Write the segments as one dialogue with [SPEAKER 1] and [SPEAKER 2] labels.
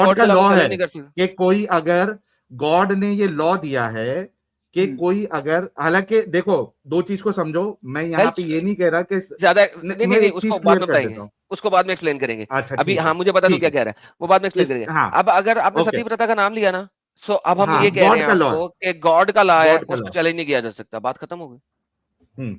[SPEAKER 1] God का law है
[SPEAKER 2] नहीं कर सकता।
[SPEAKER 1] कि कोई अगर गॉड ने ये लॉ दिया है कि कोई अगर, हालांकि देखो दो चीज को समझो, मैं यहाँ पे ये नहीं कह रहा कि
[SPEAKER 2] ज्यादा
[SPEAKER 1] मैं एक
[SPEAKER 2] उसको
[SPEAKER 1] चीज
[SPEAKER 2] बाद
[SPEAKER 1] क्लियर
[SPEAKER 2] में
[SPEAKER 1] कर
[SPEAKER 2] बताएंगे,
[SPEAKER 1] देता हूँ।
[SPEAKER 2] उसको बाद में एक्सप्लेन करेंगे।
[SPEAKER 1] अच्छा
[SPEAKER 2] अभी
[SPEAKER 1] ठीक
[SPEAKER 2] हाँ
[SPEAKER 1] है,
[SPEAKER 2] मुझे बता तू
[SPEAKER 1] ठीक
[SPEAKER 2] क्या
[SPEAKER 1] है,
[SPEAKER 2] कह रहा है, वो बाद में एक्सप्लेन करेंगे।
[SPEAKER 1] हाँ
[SPEAKER 2] अब अगर आपने
[SPEAKER 1] ओके,
[SPEAKER 2] सती प्रथा का नाम लिया ना, सो अब हम
[SPEAKER 1] हाँ
[SPEAKER 2] ये कह रहे
[SPEAKER 1] गॉड
[SPEAKER 2] हैं
[SPEAKER 1] का लॉ है,
[SPEAKER 2] आपको कि गॉड का लॉ है,
[SPEAKER 1] गॉड का
[SPEAKER 2] उसको
[SPEAKER 1] लॉ,
[SPEAKER 2] चैलेंज नहीं किया जा सकता, बात खत्म हो गई।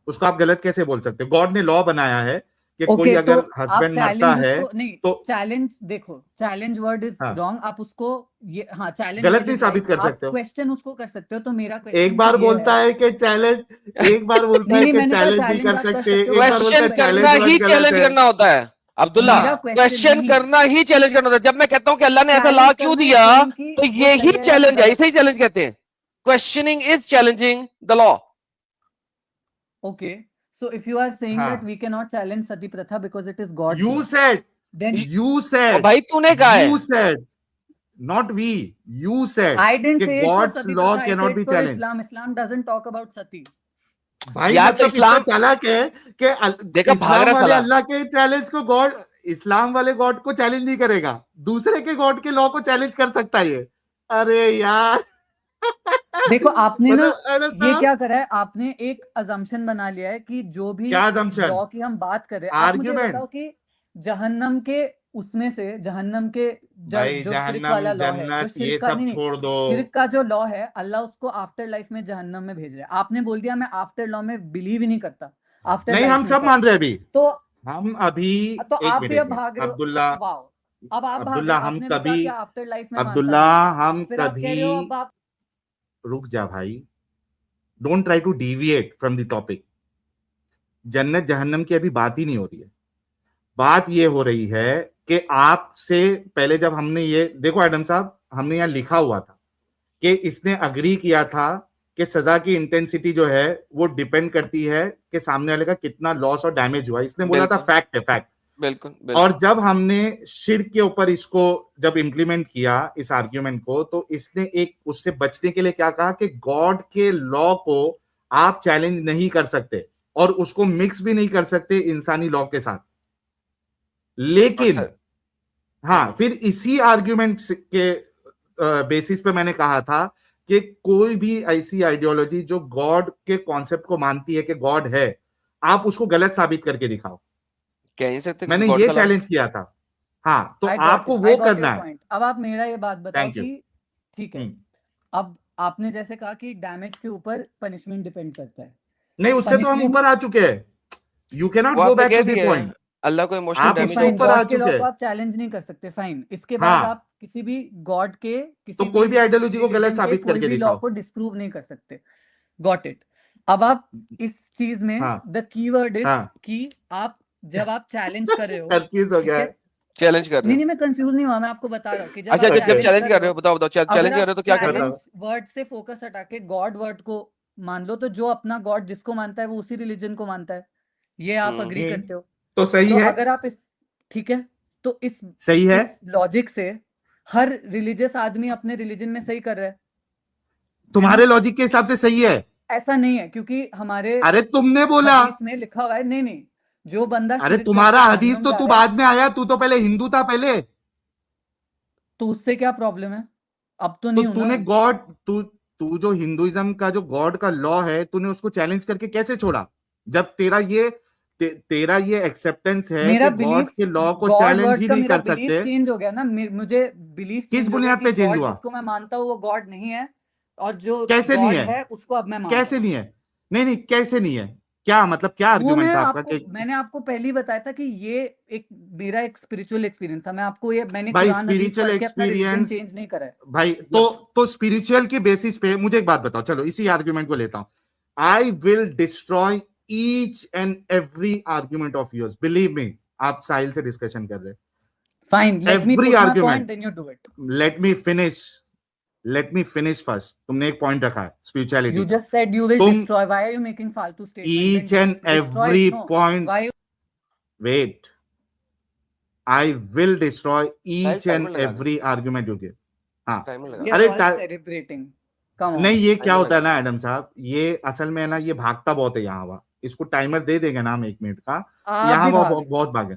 [SPEAKER 1] उसको आप गलत कैसे बोल सकते हो? गॉड ने लॉ बनाया है कि कोई
[SPEAKER 3] ओके, तो
[SPEAKER 1] अगर
[SPEAKER 3] आप
[SPEAKER 1] हस्बैंड मरता
[SPEAKER 3] चैलेंज
[SPEAKER 1] है
[SPEAKER 3] उसको नहीं,
[SPEAKER 1] तो
[SPEAKER 3] चैलेंज देखो, चैलेंज वर्ड इज
[SPEAKER 1] हाँ,
[SPEAKER 3] रॉन्ग, आप उसको ये, हाँ चैलेंज
[SPEAKER 1] गलत
[SPEAKER 3] वर्ड
[SPEAKER 1] नहीं
[SPEAKER 3] इज
[SPEAKER 1] साबित
[SPEAKER 3] राइट,
[SPEAKER 1] कर
[SPEAKER 3] आप
[SPEAKER 1] सकते हो।
[SPEAKER 3] क्वेश्चन उसको कर सकते हो। तो मेरा
[SPEAKER 1] एक
[SPEAKER 3] क्वेश्चन
[SPEAKER 1] बार
[SPEAKER 3] ये
[SPEAKER 1] बोलता है कि चैलेंज, एक बार बोलता
[SPEAKER 3] नहीं
[SPEAKER 1] है
[SPEAKER 3] नहीं,
[SPEAKER 1] कि
[SPEAKER 3] मैंने कहा
[SPEAKER 1] चैलेंज नहीं
[SPEAKER 3] चैलेंज
[SPEAKER 1] कर
[SPEAKER 3] आप कर
[SPEAKER 1] सकते,
[SPEAKER 3] सकते हो,
[SPEAKER 1] एक
[SPEAKER 3] बट
[SPEAKER 1] बार बोलता
[SPEAKER 2] क्वेश्चन
[SPEAKER 1] है
[SPEAKER 3] मेरा
[SPEAKER 2] करना
[SPEAKER 1] चैलेंज
[SPEAKER 2] ही
[SPEAKER 1] वर्ड गलत
[SPEAKER 2] चैलेंज
[SPEAKER 1] है।
[SPEAKER 2] करना होता है अब्दुल्ला,
[SPEAKER 3] मेरा क्वेश्चन
[SPEAKER 2] क्वेश्चन
[SPEAKER 3] नहीं,
[SPEAKER 2] करना ही चैलेंज करना होता है। जब मैं कहता हूं कि अल्लाह ने ऐसा लॉ
[SPEAKER 3] चैलेंज
[SPEAKER 2] क्यों
[SPEAKER 3] करना
[SPEAKER 2] दिया,
[SPEAKER 3] एक्सप्लेन की
[SPEAKER 2] तो
[SPEAKER 3] वो
[SPEAKER 2] ये ही
[SPEAKER 3] सही है या
[SPEAKER 2] चैलेंज है,
[SPEAKER 3] गलत
[SPEAKER 2] इसे ही चैलेंज कहते हैं। Questioning is challenging the law.
[SPEAKER 3] Okay, so if you are saying that
[SPEAKER 1] हाँ,
[SPEAKER 3] we cannot challenge sati pratha because it is God's
[SPEAKER 1] you
[SPEAKER 3] law,
[SPEAKER 1] said,
[SPEAKER 3] then
[SPEAKER 1] you
[SPEAKER 2] और
[SPEAKER 1] सेड,
[SPEAKER 2] भाई तूने कहा है,
[SPEAKER 1] you said, not we, you said
[SPEAKER 3] I didn't
[SPEAKER 1] कि
[SPEAKER 3] say it's for
[SPEAKER 1] God's
[SPEAKER 3] sati
[SPEAKER 1] law
[SPEAKER 3] pratha, I
[SPEAKER 1] can not
[SPEAKER 3] said
[SPEAKER 1] be
[SPEAKER 3] for
[SPEAKER 1] challenge.
[SPEAKER 3] Islam. Islam doesn't talk about sati.
[SPEAKER 1] भाई
[SPEAKER 2] यार तो
[SPEAKER 1] मतलब इतना
[SPEAKER 2] इस्लाम
[SPEAKER 1] चालाक है कि
[SPEAKER 2] देखा भाग
[SPEAKER 1] इस्लाम
[SPEAKER 2] रहा
[SPEAKER 1] वाले
[SPEAKER 2] साला।
[SPEAKER 1] अल्लाह के चैलेंज को गॉड, इस्लाम वाले गॉड को चैलेंज नहीं करेगा, दूसरे के गॉड के लॉ को चैलेंज कर सकता है ये। अरे यार
[SPEAKER 3] देखो आपने ना
[SPEAKER 1] अरे
[SPEAKER 3] ये
[SPEAKER 1] साहब,
[SPEAKER 3] क्या करा है, आपने एक अजम्पशन बना लिया है कि जो भी
[SPEAKER 1] क्या assumption?
[SPEAKER 3] लॉ की हम बात कर रहे हैं, आप मुझे
[SPEAKER 1] आर्ग्यूमेंट।
[SPEAKER 3] बताओ कि जहन्नम के उसमें से, जहन्नम के
[SPEAKER 1] भाई
[SPEAKER 3] जो शिर्क
[SPEAKER 1] जहन्नम
[SPEAKER 3] वाला लॉ है, जो
[SPEAKER 1] जन्नत ये
[SPEAKER 3] शिर्क का
[SPEAKER 1] सब
[SPEAKER 3] नहीं,
[SPEAKER 1] छोड़ दो।
[SPEAKER 3] शिर्क का जो लॉ है, अल्लाह उसको आफ्टर लाइफ में जहन्नम में भेज रहा है। आपने बोल दिया मैं आफ्टर लॉ में बिलीव ही नहीं करता, आफ्टर
[SPEAKER 1] नहीं,
[SPEAKER 3] लाइफ
[SPEAKER 1] हम
[SPEAKER 3] में
[SPEAKER 1] सब
[SPEAKER 3] सब,
[SPEAKER 1] मान रहे हैं अभी,
[SPEAKER 3] तो
[SPEAKER 1] हम अभी,
[SPEAKER 3] आप भी
[SPEAKER 1] एक
[SPEAKER 3] अब
[SPEAKER 1] मिनट
[SPEAKER 3] भाग रहे हो।
[SPEAKER 1] अब्दुल्ला,
[SPEAKER 3] वाओ, अब आप भाग रहे
[SPEAKER 1] अब्दुल्ला
[SPEAKER 3] हो,
[SPEAKER 1] हम
[SPEAKER 3] आपने भी कहा
[SPEAKER 1] कभी,
[SPEAKER 3] कि आफ्टर लाइफ में मानता
[SPEAKER 1] अब्दुल्ला
[SPEAKER 3] नहीं हूँ,
[SPEAKER 1] हम
[SPEAKER 3] फिर आप कह
[SPEAKER 1] कभी,
[SPEAKER 3] रहे हो अब आप,
[SPEAKER 1] रुक जा भाई, don't try to deviate from the topic. जन्नत जहन्नम की अभी बात ही नहीं हो रही है, बात ये हो रही है कि आपसे पहले जब हमने ये देखो एडम साहब, हमने यहाँ लिखा हुआ था कि इसने अग्री किया था कि सजा की इंटेंसिटी जो है वो डिपेंड करती है कि सामने वाले का कितना लॉस और डैमेज हुआ, इसने बोला था फैक्ट है, फैक्ट।
[SPEAKER 2] बिल्कुल,
[SPEAKER 1] और जब हमने शिर्क के ऊपर इसको जब इंप्लीमेंट किया इस आर्ग्यूमेंट को, तो इसने एक उससे बचने के लिए क्या कहा कि गॉड के लॉ को आप चैलेंज नहीं कर सकते और उसको मिक्स भी नहीं कर सकते इंसानी लॉ के साथ। लेकिन हाँ, फिर इसी आर्ग्यूमेंट के बेसिस पे मैंने कहा था कि कोई भी ऐसी आइडियोलॉजी जो गॉड के कॉन्सेप्ट को मानती है कि गॉड है, आप उसको गलत साबित करके दिखाओ।
[SPEAKER 2] कह नहीं सकते
[SPEAKER 1] मैंने
[SPEAKER 2] गॉड
[SPEAKER 1] ये
[SPEAKER 2] का लॉ।
[SPEAKER 1] चैलेंज किया था। हाँ, तो
[SPEAKER 3] I
[SPEAKER 1] आपको वो
[SPEAKER 3] got your
[SPEAKER 1] करना है।
[SPEAKER 3] point. अब आप मेरा ये बात बताओ
[SPEAKER 1] थैंक यू।
[SPEAKER 3] कि ठीक है, अब आपने जैसे कहा कि डैमेज के ऊपर पनिशमेंट डिपेंड करता है,
[SPEAKER 1] नहीं, उससे तो हम ऊपर आ चुके हैं, यू कैन नॉट
[SPEAKER 2] वो
[SPEAKER 1] गो
[SPEAKER 2] आपने
[SPEAKER 1] बैक
[SPEAKER 2] कह
[SPEAKER 1] टू द
[SPEAKER 2] दिया है,
[SPEAKER 1] पॉइंट,
[SPEAKER 2] अल्लाह को इमोशनल
[SPEAKER 1] आप
[SPEAKER 2] डैमेज
[SPEAKER 1] उससे
[SPEAKER 3] फाइन,
[SPEAKER 1] ऊपर आ
[SPEAKER 3] गॉड के लॉ
[SPEAKER 1] चुके
[SPEAKER 3] को
[SPEAKER 1] हैं।
[SPEAKER 3] आप चैलेंज नहीं कर सकते, फाइन। इसके बाद
[SPEAKER 1] हाँ,
[SPEAKER 3] आप किसी भी गॉड के,
[SPEAKER 1] तो
[SPEAKER 3] किसी
[SPEAKER 1] कोई
[SPEAKER 3] भी
[SPEAKER 1] भी आइडियोलॉजी को गलत
[SPEAKER 3] रिलीजन के
[SPEAKER 1] साबित
[SPEAKER 3] कोई
[SPEAKER 1] करके
[SPEAKER 3] भी लॉ
[SPEAKER 1] दिखाओ।
[SPEAKER 3] को डिस्प्रूव नहीं कर सकते। Got it. अब आप इस चीज में
[SPEAKER 1] हाँ,
[SPEAKER 3] द कीवर्ड इज
[SPEAKER 1] हाँ,
[SPEAKER 3] कि आप जब आप चैलेंज कर रहे हो,
[SPEAKER 1] कंफ्यूज हो
[SPEAKER 3] ठीक
[SPEAKER 1] गया
[SPEAKER 3] है,
[SPEAKER 1] है।
[SPEAKER 2] चैलेंज कर रहे
[SPEAKER 3] नहीं
[SPEAKER 2] हो।
[SPEAKER 3] नहीं मैं कंफ्यूज नहीं हुआ, मैं आपको बता रहा हूँ कि जब
[SPEAKER 2] अच्छा,
[SPEAKER 3] आप
[SPEAKER 2] जब
[SPEAKER 1] अच्छा,
[SPEAKER 2] चैलेंज
[SPEAKER 3] कर
[SPEAKER 2] कर रहे हो, बताओ बताओ, चैलेंज
[SPEAKER 3] अगर
[SPEAKER 2] कर रहे
[SPEAKER 3] आप
[SPEAKER 2] हो तो क्या कर रहे हो?
[SPEAKER 3] चैलेंज वर्ड से फोकस हटा के गॉड वर्ड को मान लो, तो जो अपना गॉड जिसको मानता है वो उसी रिलीजन को मानता है, ये आप अग्री करते हो?
[SPEAKER 1] तो सही
[SPEAKER 3] तो
[SPEAKER 1] है,
[SPEAKER 3] अगर आप इस, ठीक है, तो
[SPEAKER 1] सही है।
[SPEAKER 3] इस लॉजिक से हर रिलीजियस आदमी अपने रिलीजन में सही कर रहा है।
[SPEAKER 1] तुम्हारे लॉजिक के हिसाब से सही है?
[SPEAKER 3] ऐसा नहीं है, क्योंकि हमारे
[SPEAKER 1] अरे तुमने बोला,
[SPEAKER 3] हदीस में लिखा हुआ है, नहीं नहीं, जो बंदा
[SPEAKER 1] अरे
[SPEAKER 3] शिर्क
[SPEAKER 1] तुम्हारा
[SPEAKER 3] करके
[SPEAKER 1] हदीस
[SPEAKER 3] जहन्नुम
[SPEAKER 1] तो
[SPEAKER 3] जा
[SPEAKER 1] तू
[SPEAKER 3] रहा है,
[SPEAKER 1] बाद में आया, तू तो पहले हिंदू था पहले।
[SPEAKER 3] तो उससे क्या प्रॉब्लम है? अब तो
[SPEAKER 1] तो
[SPEAKER 3] नहीं हूं ना
[SPEAKER 1] तूने
[SPEAKER 3] मैं।
[SPEAKER 1] गॉड, तू जो हिंदुइज्म का जो गॉड का लॉ है, तूने उसको चैलेंज करके कैसे छोड़ा, जब तेरा ये एक्सेप्टेंस है
[SPEAKER 3] मेरा
[SPEAKER 1] कि गॉड
[SPEAKER 3] बिलीफ,
[SPEAKER 1] के लॉ को
[SPEAKER 3] गॉड
[SPEAKER 1] चैलेंज
[SPEAKER 3] वर्ड
[SPEAKER 1] ही
[SPEAKER 3] का
[SPEAKER 1] नहीं
[SPEAKER 3] मेरा
[SPEAKER 1] कर
[SPEAKER 3] बिलीफ
[SPEAKER 1] सकते?
[SPEAKER 3] चेंज हो गया ना, मुझे बिलीफ
[SPEAKER 1] किस
[SPEAKER 3] चेंज हो गया
[SPEAKER 1] बुनियाद
[SPEAKER 3] कि
[SPEAKER 1] पे चेंज
[SPEAKER 3] गॉड
[SPEAKER 1] हुआ?
[SPEAKER 3] जिसको मैं मानता हूँ वो गॉड नहीं है, और जो
[SPEAKER 1] कैसे नहीं
[SPEAKER 3] गॉड
[SPEAKER 1] है?
[SPEAKER 3] है उसको अब मैं मान रहा
[SPEAKER 1] कैसे
[SPEAKER 3] हूँ।
[SPEAKER 1] नहीं है? नहीं नहीं, कैसे नहीं है? क्या मतलब, क्या
[SPEAKER 3] वो
[SPEAKER 1] आर्ग्यूमेंट था आपका कि
[SPEAKER 3] मैंने आपको पहले ही बताया था कि ये एक मेरा एक स्पिरिचुअल एक्सपीरियंस था, मैं आपको ये, मैंने
[SPEAKER 1] भाई
[SPEAKER 3] कुरान हदीस
[SPEAKER 1] स्पिरिचुअल
[SPEAKER 3] पढ़ के अपना रिलीजन
[SPEAKER 1] एक्सपीरियंस,
[SPEAKER 3] चेंज नहीं करा है।
[SPEAKER 1] भाई तो स्पिरिचुअल की बेसिस पे मुझे एक बात बताओ, चलो इसी आर्ग्यूमेंट को लेता हूं। I will destroy each and every argument of yours, believe me. आप साहिल से डिस्कशन कर रहे हैं,
[SPEAKER 3] fine, let me
[SPEAKER 1] every
[SPEAKER 3] put my point
[SPEAKER 1] argument,
[SPEAKER 3] then you do it.
[SPEAKER 1] Let me finish first. तुमने एक पॉइंट रखा है स्पिरिचुअलिटी
[SPEAKER 3] यू
[SPEAKER 1] का,
[SPEAKER 3] जस्ट सेड यू विल
[SPEAKER 1] तुम
[SPEAKER 3] destroy, why are you making फालतू statement?
[SPEAKER 1] Each and
[SPEAKER 3] destroy
[SPEAKER 1] every
[SPEAKER 3] it, no,
[SPEAKER 1] point,
[SPEAKER 3] why?
[SPEAKER 1] Wait, I will destroy
[SPEAKER 2] Sahil
[SPEAKER 1] each
[SPEAKER 2] timer
[SPEAKER 1] and
[SPEAKER 2] लगा दे,
[SPEAKER 1] every argument you give. हाँ,
[SPEAKER 2] timer लगा
[SPEAKER 3] we
[SPEAKER 2] they,
[SPEAKER 3] are
[SPEAKER 1] अरे
[SPEAKER 3] all celebrating, come on.
[SPEAKER 1] नहीं, ये क्या
[SPEAKER 2] timer
[SPEAKER 1] होता है
[SPEAKER 2] लगा
[SPEAKER 1] ना एडम साहब, ये असल में है ना, ये भागता बहुत है यहाँ वहाँ, इसको टाइमर दे देंगे ना हम 1 मिनट का,
[SPEAKER 3] आप
[SPEAKER 1] यहाँ
[SPEAKER 3] भी
[SPEAKER 1] वहाँ
[SPEAKER 3] भाग रहे हो।
[SPEAKER 1] बहुत भागे।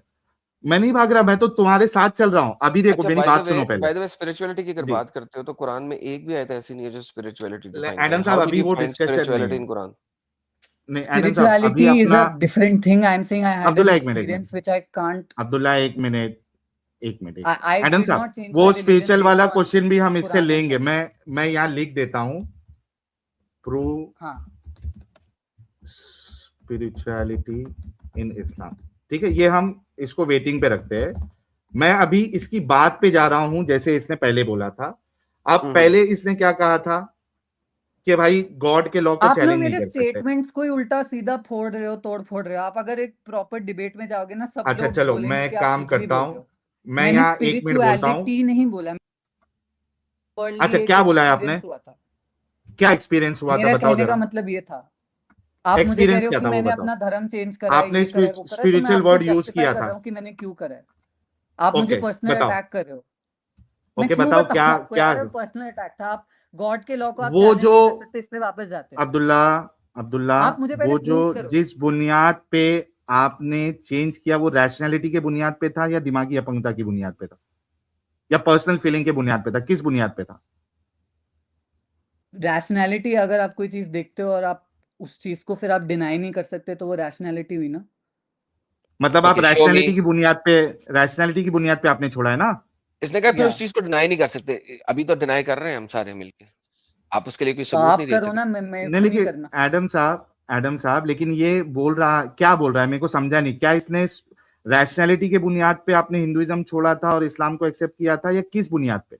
[SPEAKER 1] मैं नहीं भाग रहा, मैं तो तुम्हारे साथ चल रहा हूँ। अभी देखो
[SPEAKER 2] अच्छा,
[SPEAKER 1] मेरी बात सुनो पहले।
[SPEAKER 2] बाय द वे स्पिरिचुअलिटी की अगर
[SPEAKER 1] जी,
[SPEAKER 2] बात करते हो तो कुरान में एक भी आयत ऐसी नहीं है जो स्पिरिचुअलिटी डिफाइन करे।
[SPEAKER 1] एडम साहब
[SPEAKER 2] हाउ डिड
[SPEAKER 1] अभी
[SPEAKER 2] यू
[SPEAKER 1] वो
[SPEAKER 2] फाइंड
[SPEAKER 1] डिस्कशन नहीं
[SPEAKER 2] स्पिरिचुअलिटी
[SPEAKER 1] है।
[SPEAKER 2] इन कुरान?
[SPEAKER 1] नहीं एडम साहब अभी
[SPEAKER 3] Spirituality is
[SPEAKER 1] अपना,
[SPEAKER 3] a different thing. I'm saying I had an
[SPEAKER 1] Abdullah एक मिनट, एक minute,
[SPEAKER 3] experience which I can't.
[SPEAKER 1] Abdullah एक मिनट, एक मिनट, एक मिनट।
[SPEAKER 3] I
[SPEAKER 1] एडम
[SPEAKER 3] did
[SPEAKER 1] साहब
[SPEAKER 3] not change
[SPEAKER 1] वो
[SPEAKER 3] my religion
[SPEAKER 1] स्पिरिचुअल
[SPEAKER 3] based
[SPEAKER 1] वाला
[SPEAKER 3] on
[SPEAKER 1] क्वेश्चन भी हम इससे
[SPEAKER 3] Quran and
[SPEAKER 1] लेंगे।
[SPEAKER 3] Hadith.
[SPEAKER 1] मैं यहाँ लिख देता हूँ, प्रूव
[SPEAKER 3] हाँ,
[SPEAKER 1] स्पिरिचुअलिटी इन इस्लाम। ठीक है, ये हम इसको वेटिंग पे रखते हैं। मैं अभी इसकी बात पे जा रहा हूं, जैसे इसने पहले बोला था। अब पहले इसने क्या कहा था कि भाई गॉड के लॉ को
[SPEAKER 3] आप ना
[SPEAKER 1] चैलेंज नहीं
[SPEAKER 3] मेरे
[SPEAKER 1] कर सकते।
[SPEAKER 3] स्टेटमेंट्स को ही उल्टा सीधा फोड़ रहे हो, तोड़ फोड़ रहे हो। आप अगर एक प्रॉपर डिबेट में जाओगे ना, सब
[SPEAKER 1] अच्छा
[SPEAKER 3] लोग
[SPEAKER 1] चलो,
[SPEAKER 3] बोलेंगे
[SPEAKER 1] मैं
[SPEAKER 3] कि आप
[SPEAKER 1] काम
[SPEAKER 3] कुछ भी
[SPEAKER 1] करता
[SPEAKER 3] बोल
[SPEAKER 1] हूं,
[SPEAKER 3] रहे हो।
[SPEAKER 1] मैं
[SPEAKER 3] मैंने
[SPEAKER 1] यहाँ 1 मिनट बोलता हूं।
[SPEAKER 3] स्पिरिचुअलिटी नहीं बोला, वर्ल्डली
[SPEAKER 1] अच्छा
[SPEAKER 3] एक
[SPEAKER 1] क्या बोला है आपने,
[SPEAKER 3] एक्सपीरियंस हुआ था।
[SPEAKER 1] क्या एक्सपीरियंस हुआ था
[SPEAKER 3] मेरा
[SPEAKER 1] बताओ
[SPEAKER 3] कहने का
[SPEAKER 1] जरा।
[SPEAKER 3] मतलब ये था। आप मुझे कह
[SPEAKER 1] एक्सपीरियंस
[SPEAKER 3] रहे हो
[SPEAKER 1] क्या
[SPEAKER 3] कि
[SPEAKER 1] था वो
[SPEAKER 3] मैंने
[SPEAKER 1] बताओ।
[SPEAKER 3] अपना धर्म चेंज करा है,
[SPEAKER 1] आपने
[SPEAKER 3] ये करा है, वो करा है, तो मैं
[SPEAKER 1] स्पिरिचुअल
[SPEAKER 3] आपको
[SPEAKER 1] वर्ड यूज
[SPEAKER 3] जस्टिफाई
[SPEAKER 1] किया
[SPEAKER 3] कर
[SPEAKER 1] था।
[SPEAKER 3] रहा हूँ कि मैंने क्यों करा है। आप मुझे
[SPEAKER 1] ओके
[SPEAKER 3] पर्सनल
[SPEAKER 1] बताओ,
[SPEAKER 3] अटैक कर रहे हो। मैं
[SPEAKER 1] ओके
[SPEAKER 3] क्यों
[SPEAKER 1] बताओ क्या
[SPEAKER 3] बताऊं आपको
[SPEAKER 1] क्या।
[SPEAKER 3] यार, पर्सनल अटैक था। आप गॉड के लॉ को आप
[SPEAKER 1] वो
[SPEAKER 3] चैलेंज
[SPEAKER 1] जो
[SPEAKER 3] नहीं कर सकते, इसलिए वापस जाते हैं।
[SPEAKER 1] अब्दुल्ला, अब्दुल्ला
[SPEAKER 3] आप मुझे पहले
[SPEAKER 1] वो जो
[SPEAKER 3] प्रूफ करो।
[SPEAKER 1] जिस बुनियाद पे आपने चेंज किया वो रैशनैलिटी के बुनियाद पे था या दिमागी अपंगता की बुनियाद पे था या पर्सनल फीलिंग के बुनियाद पे था, किस बुनियाद पे था।
[SPEAKER 3] रैशनैलिटी, अगर आप कोई चीज देखते हो और आप उस चीज को फिर आप डिनाई नहीं कर सकते, तो वो रैशनैलिटी हुई ना।
[SPEAKER 1] मतलब आप
[SPEAKER 2] ओके, शो मी।
[SPEAKER 1] रैशनैलिटी की बुनियाद पे आपने छोड़ा है ना।
[SPEAKER 2] इसने कहा फिर
[SPEAKER 3] या
[SPEAKER 2] उस चीज को डिनाई नहीं कर सकते। अभी तो डिनाई कर रहे हैं हम सारे मिलके। आप उसके लिए कोई
[SPEAKER 3] तो
[SPEAKER 2] सबूत
[SPEAKER 3] आप
[SPEAKER 2] नहीं दे
[SPEAKER 3] करो ना,
[SPEAKER 2] सकते।
[SPEAKER 3] मैं
[SPEAKER 1] नहीं
[SPEAKER 3] को नहीं
[SPEAKER 1] लेकिन
[SPEAKER 3] करना।
[SPEAKER 1] एडम साहब लेकिन ये बोल रहा, क्या बोल रहा है मेरे को समझा नहीं। क्या इसने रैशनैलिटी के बुनियाद पे आपने हिंदुइज्म छोड़ा था और इस्लाम को एक्सेप्ट किया था, या किस बुनियाद पे।